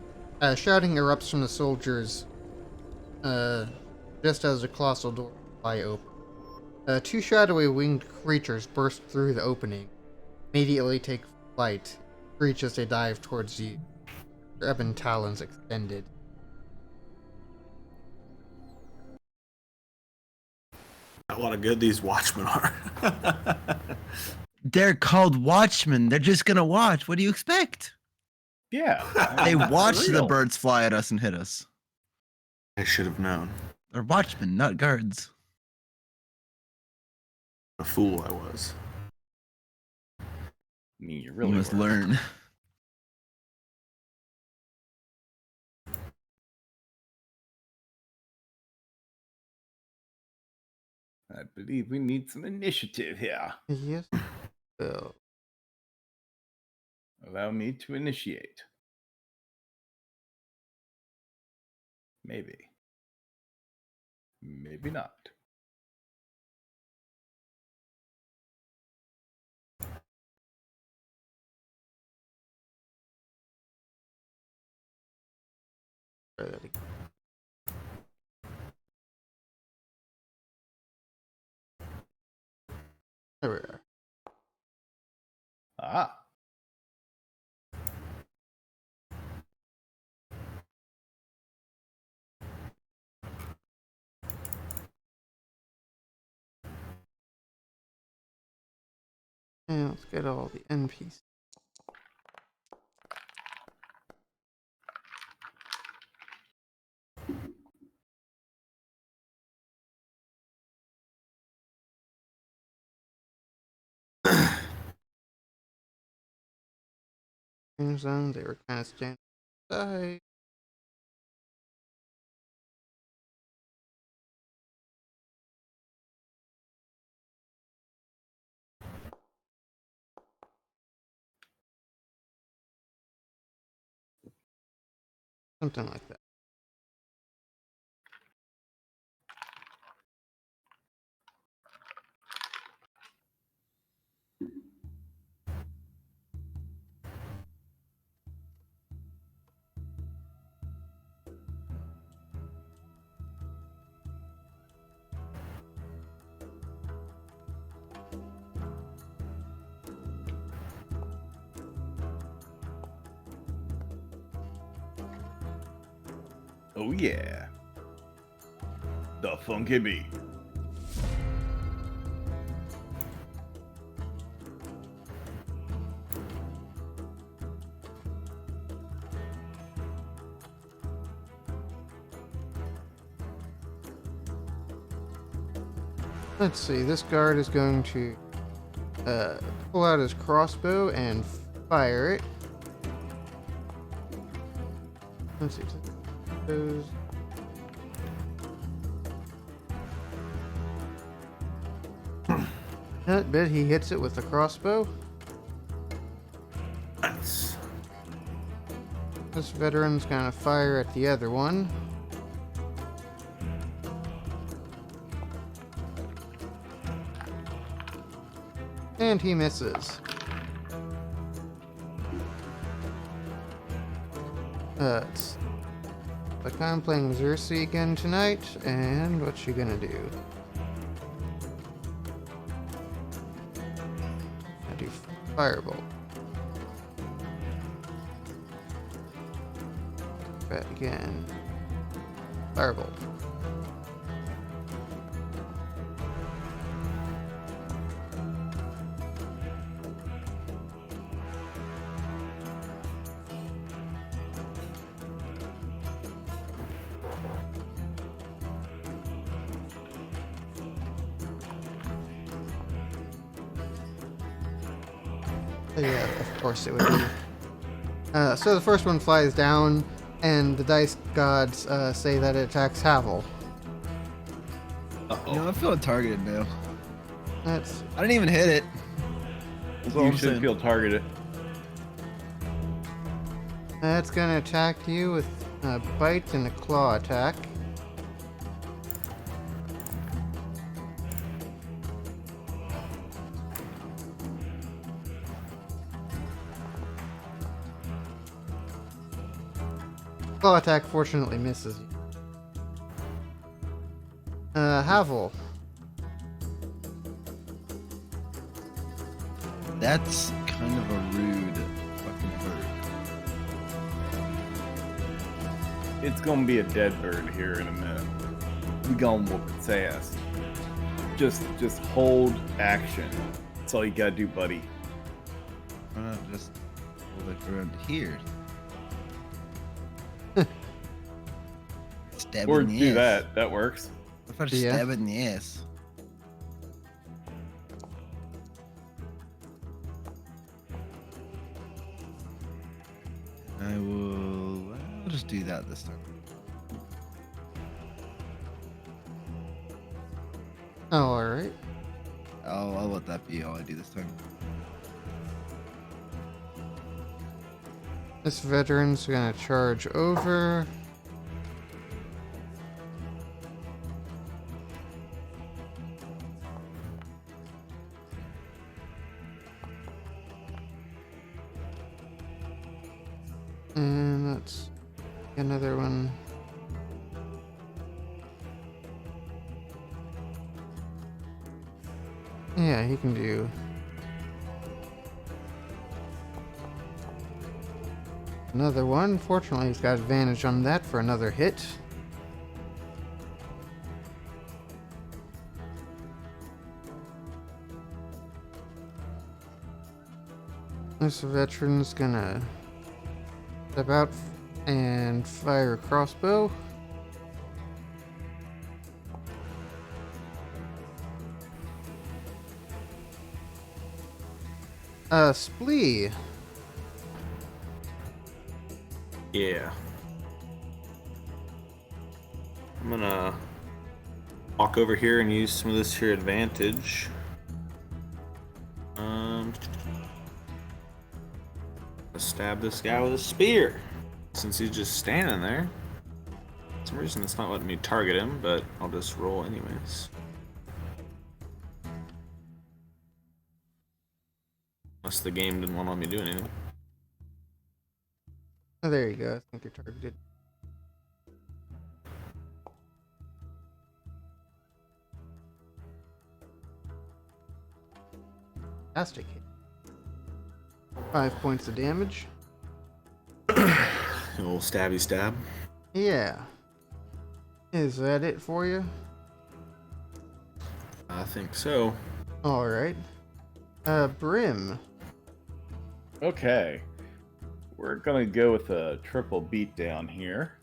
shouting erupts from the soldiers just as the colossal doors fly open. Two shadowy winged creatures burst through the opening, immediately take flight, screech as they dive towards you, their ebon talons extended. A lot of good these watchmen are. They're called watchmen. They're just gonna watch. What do you expect? Yeah. They for watch the real. birds fly at us and hit us. I should have known. They're watchmen, not guards. A fool I was. I mean, you You really must were. learn. I believe we need some initiative here. Yes. So, Allow me to initiate. Maybe. Maybe not. Try that again. There we are. Ah. And let's get all the NPCs. Zone, they were kind of standing aside. Something like that. Oh yeah. The funky beat. Let's see, this guard is going to pull out his crossbow and fire it. Let's see. Those. That bit he hits it with the crossbow. Nice. This veteran's gonna fire at the other one. And he misses. It's like I'm playing Xerxes again tonight, and what's she gonna do? I do Firebolt. Bet again. Firebolt. Yeah, of course it would be. So the first one flies down, and the dice gods say that it attacks Havel. You know, I'm feeling targeted now. That's I didn't even hit it. That's all You I'm should saying. feel targeted. that's gonna attack you with a bite and a claw attack. Claw attack fortunately misses you. Havel. That's kind of a rude fucking bird. It's gonna be a dead bird here in a minute. We gonna whoop its ass. Just hold action. That's all you gotta do, buddy. Why not just hold it around here? Stab Or it in the do ass. that. That works. What if I just Yeah. stab it in the ass? I'll just do that this time. Oh, alright. I'll let that be all I do this time. This veteran's gonna charge over. And that's another one. Yeah, he can do. Another one. Fortunately, he's got advantage on that for another hit. This veteran's gonna step out and fire a crossbow. Splee. Yeah. I'm gonna walk over here and use some of this here advantage. Stab this guy with a spear. Since he's just standing there. For some reason it's not letting me target him, but I'll just roll anyways. Unless the game didn't want to let me do anything. Oh, there you go. I think you're targeted. Fantastic hit. 5 points of damage. A little stabby stab. Yeah. Is that it for you? I think so. Alright. Brim. Okay. We're gonna go with a triple beatdown here.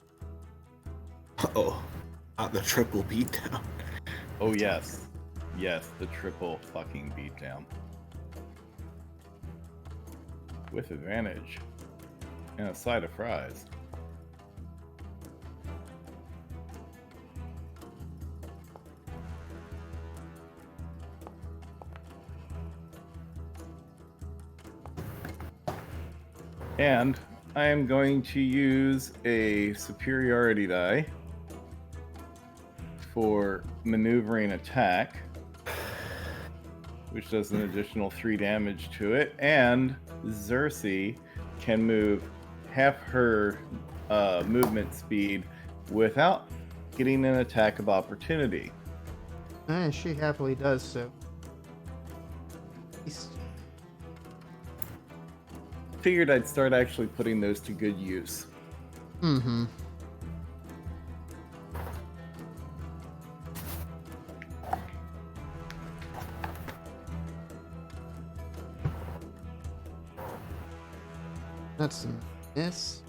Uh-oh. Not the triple beatdown. Oh yes. Yes, the triple fucking beatdown. With advantage. And a side of fries. And I am going to use a superiority die for maneuvering attack, which does an additional 3 damage to it. And Xerxes can move half her movement speed without getting an attack of opportunity. And she happily does so. Figured I'd start actually putting those to good use. Mm-hmm. That's a miss.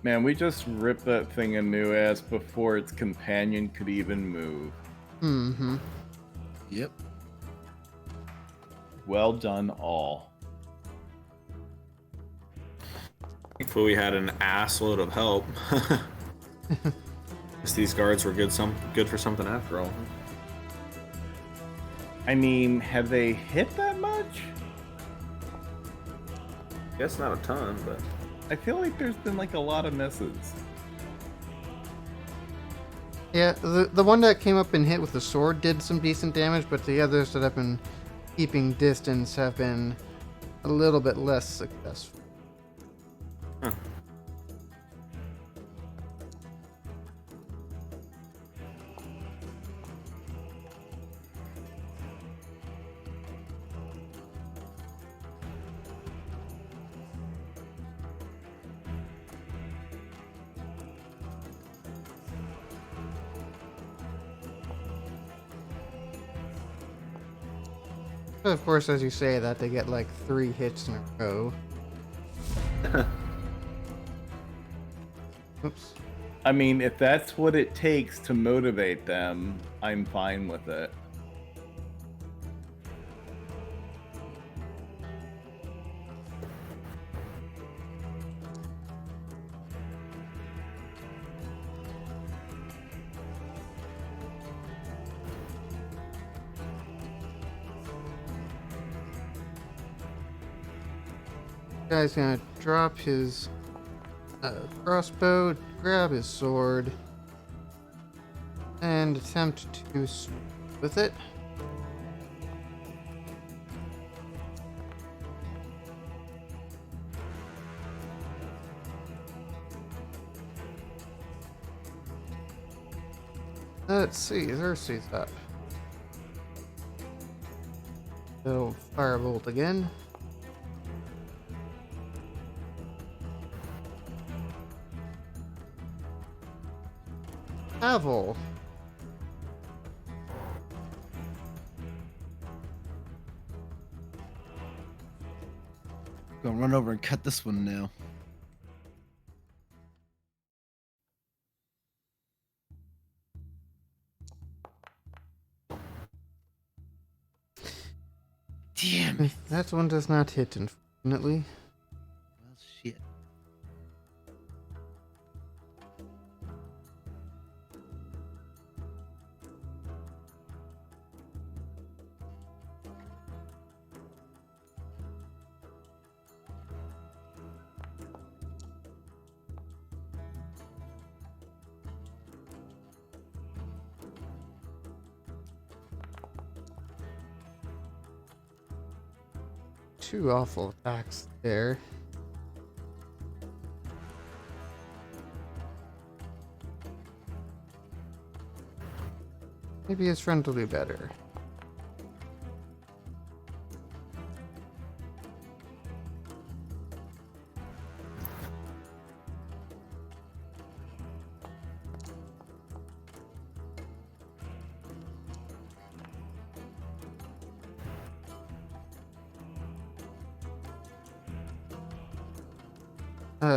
Man, we just ripped that thing a new ass before its companion could even move. Mm-hmm. Yep. Well done, all. Thankfully we had an ass load of help. Guess these guards were good for something after all. I mean, have they hit that much? Guess not a ton, but I feel like there's been like a lot of misses. Yeah, the one that came up and hit with the sword did some decent damage, but the others that have been keeping distance have been a little bit less successful. Huh. But of course, as you say that, they get like 3 hits in a row. Oops. I mean, if that's what it takes to motivate them, I'm fine with it. Guy's gonna drop his crossbow, grab his sword, and attempt to swing with it. Let's see, Xerxes up. So, firebolt again. Havel. Gonna run over and cut this one now. Damn it. That one does not hit, unfortunately. Well, shit. Two awful attacks there. Maybe his friend will do better.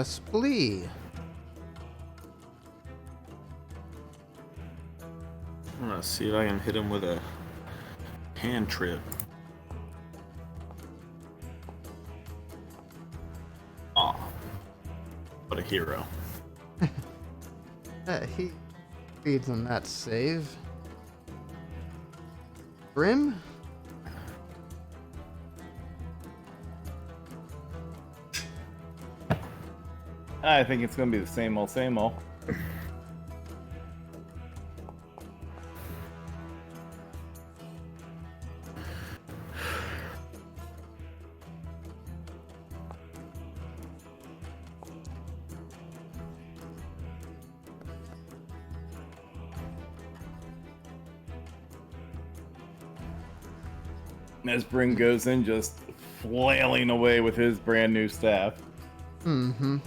Splee. I'm gonna see if I can hit him with a hand trip. Aw. What a hero. He feeds on that save. Brim? I think it's gonna be the same old, same old. As Bryn goes in, just flailing away with his brand new staff. Mm-hmm.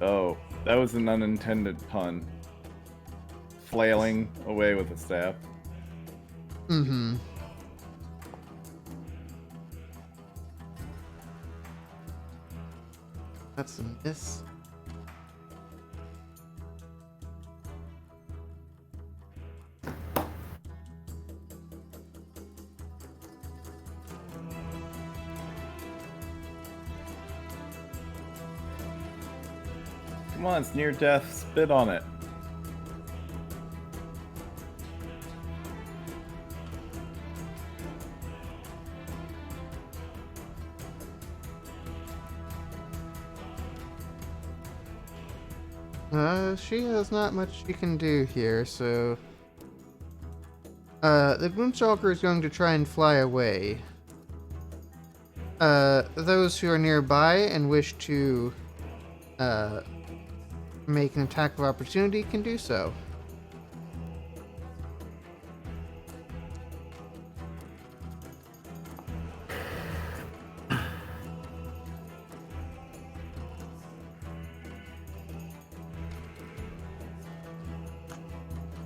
Oh, that was an unintended pun. Flailing away with the staff. Mm-hmm. That's a miss. Come on, it's near death. Spit on it. She has not much she can do here, so... the Boomstalker is going to try and fly away. Those who are nearby and wish to, make an attack of opportunity can do so.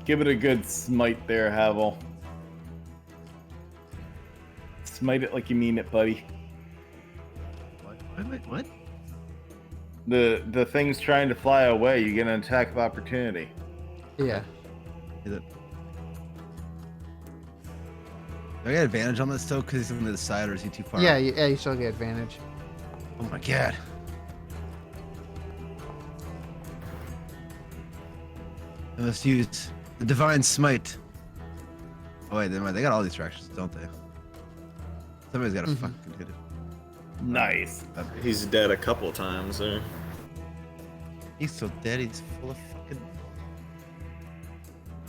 Give it a good smite there, Havel. Smite it like you mean it, buddy. What? The thing's trying to fly away. You get an attack of opportunity. Yeah. Is it? Do I get advantage on this still because he's on the side, or is he too far? Yeah, you still get advantage. Oh my god. I must use the divine smite. Oh wait, they got all these distractions, don't they? Somebody's got to fucking hit it. Nice. He's dead a couple times there. He's so dead. He's full of fucking.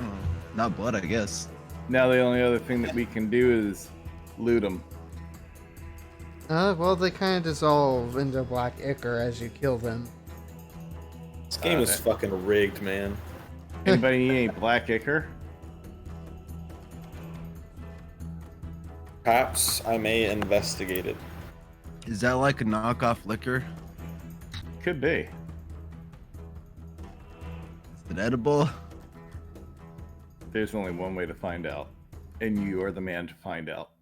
Oh, not blood, I guess. Now the only other thing that we can do is loot them. Well, they kind of dissolve into black ichor as you kill them. This game is fucking rigged, man. Anybody need any black ichor? Perhaps I may investigate it. Is that like a knockoff liquor? Could be. Is it edible? There's only one way to find out, and you are the man to find out.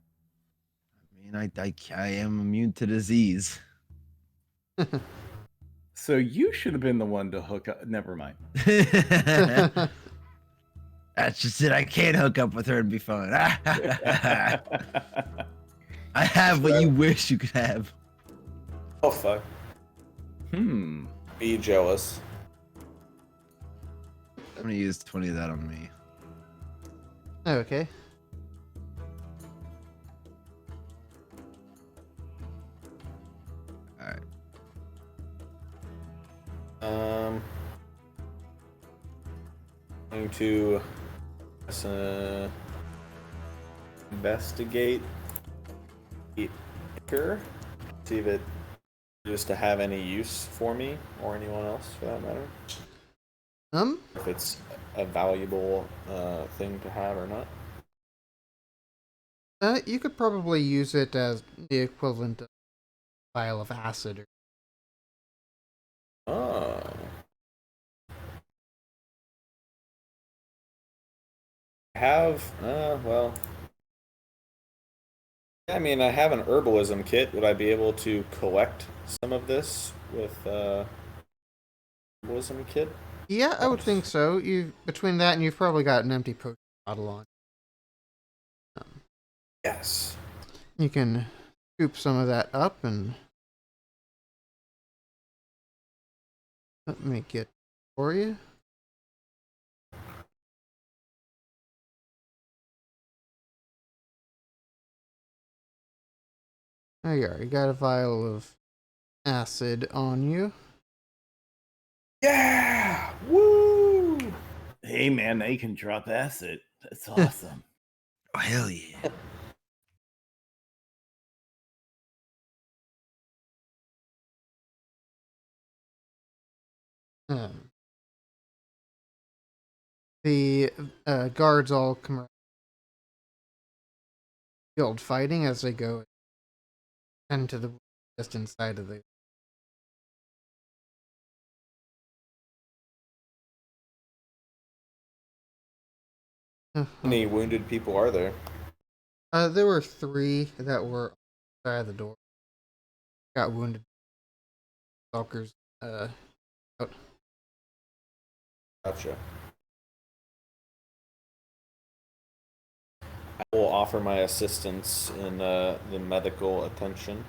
I mean, I am immune to disease. So you should have been the one to hook up. Never mind. That's just it. I can't hook up with her and be fun. I have what you wish you could have. Oh fuck. Be jealous. I'm gonna use 20 of that on me. Okay. Alright. Going to investigate the ichor. See if it just to have any use for me or anyone else for that matter. If it's a valuable thing to have or not. You could probably use it as the equivalent of a vial of acid. Oh. Well. I mean, I have an herbalism kit. Would I be able to collect some of this with herbalism kit? Yeah, I would think so. Between that and you've probably got an empty potion bottle on. Yes. You can scoop some of that up and let me get for you. There you are. You got a vial of acid on you. Yeah! Woo! Hey man, they can drop acid. That's awesome. Oh, hell yeah. The guards all come around field fighting as they go into the just inside of the. How many wounded people are there? There were 3 that were outside the door. Got wounded. Stalkers. Out. Gotcha. I will offer my assistance in the medical attention.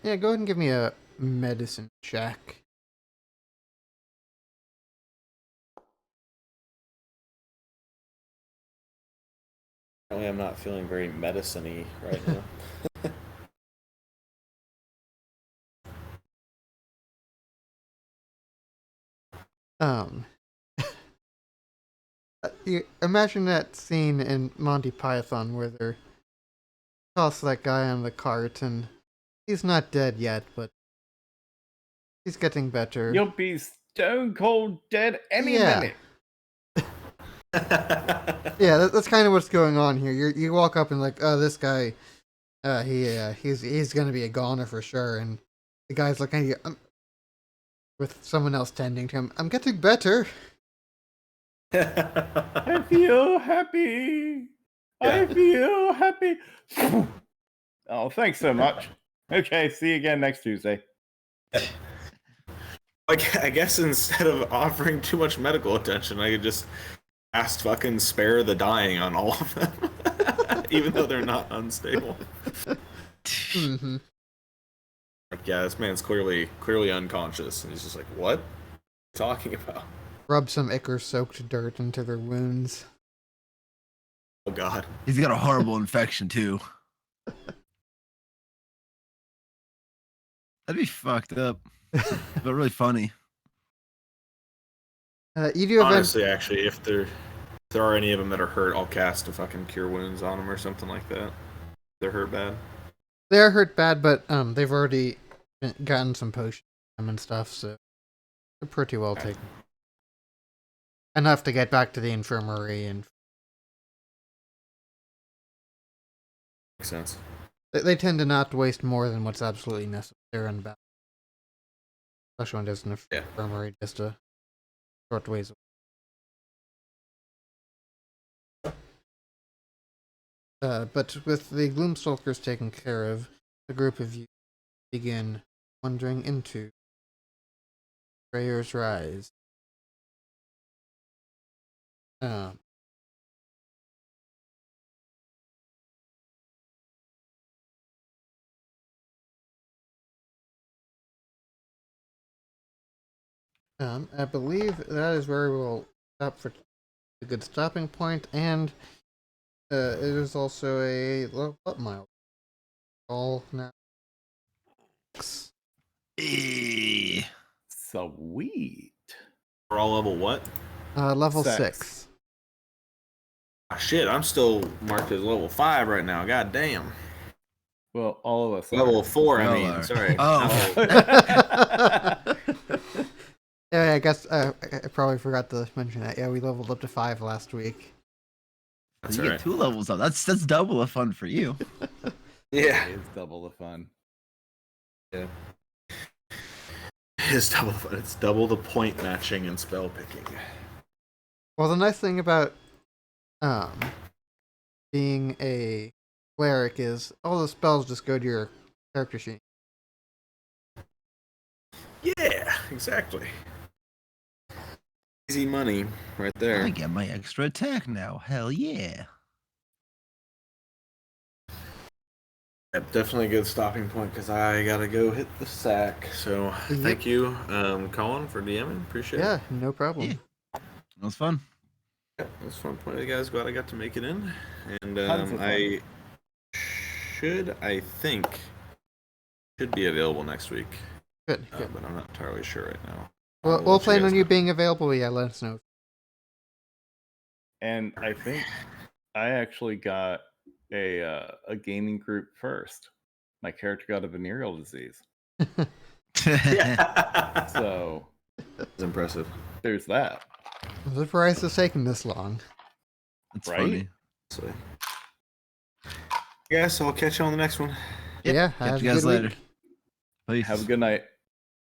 Yeah, go ahead and give me a medicine check. Apparently I'm not feeling very medicine-y right now. You imagine that scene in Monty Python where they're toss that guy on the cart and he's not dead yet, but he's getting better. You'll be stone cold dead any minute. Yeah, that's kind of what's going on here. You walk up and like, oh, this guy, he's gonna be a goner for sure, and the guy's looking at you with someone else tending to him. I'm getting better. I feel happy. I feel happy. Oh, thanks so much. Okay, see you again next Tuesday. I guess instead of offering too much medical attention, I could just fucking spare the dying on all of them. even though they're not unstable. Hmm. Like, yeah, this man's clearly unconscious, and he's just like, "What? Are you talking about?" Rub some ichor-soaked dirt into their wounds. Oh God. He's got a horrible infection too. That'd be fucked up, but really funny. You do event. Honestly, actually, if there are any of them that are hurt, I'll cast a fucking cure wounds on them or something like that. They're hurt bad. They are hurt bad, but they've already gotten some potions and stuff, so they're pretty well taken. Enough to get back to the infirmary, and Makes sense. they tend to not waste more than what's absolutely necessary in battle. Especially when there's an infirmary just a short ways away. But with the Gloomstalkers taken care of, the group of you begin wandering into Prayer's Rise. I believe that is where we'll stop for a good stopping point, and it is also a level up mile. All now. Eh. Sweet. We're all level what? Level 6. 6. Ah, shit, I'm still marked as level 5 right now. God damn. Well, all of us. Level 4, I We all mean. are. Sorry. Oh. Yeah, I guess I probably forgot to mention that. Yeah, we leveled up to 5 last week. That's You all get right. 2 levels up. That's double the fun for you. Yeah. It's double the fun. Yeah. It's double the point matching and spell picking. Well, the nice thing about being a cleric is all the spells just go to your character sheet. Yeah, exactly. Easy money right there. I get my extra attack now. Hell yeah. Yeah, definitely a good stopping point because I gotta go hit the sack. So thank you, Colin, for DMing. Appreciate it. Yeah, no problem. Yeah. That was fun. Yeah, it was fun playing with you guys. Glad I got to make it in. And Tons of fun. I think, should be available next week. Good, good. But I'm not entirely sure right now. Well, I'll we'll let plan guys on you know. being available. Yeah, let us know. And I think I actually got a gaming group first. My character got a venereal disease, Yeah. so It's impressive. there's that. I'm surprised it's taking this long. That's Right? funny. So, yes, I'll catch you on the next one. Yep. Yeah, Catch have you a guys good later. week. Peace. Have a good night.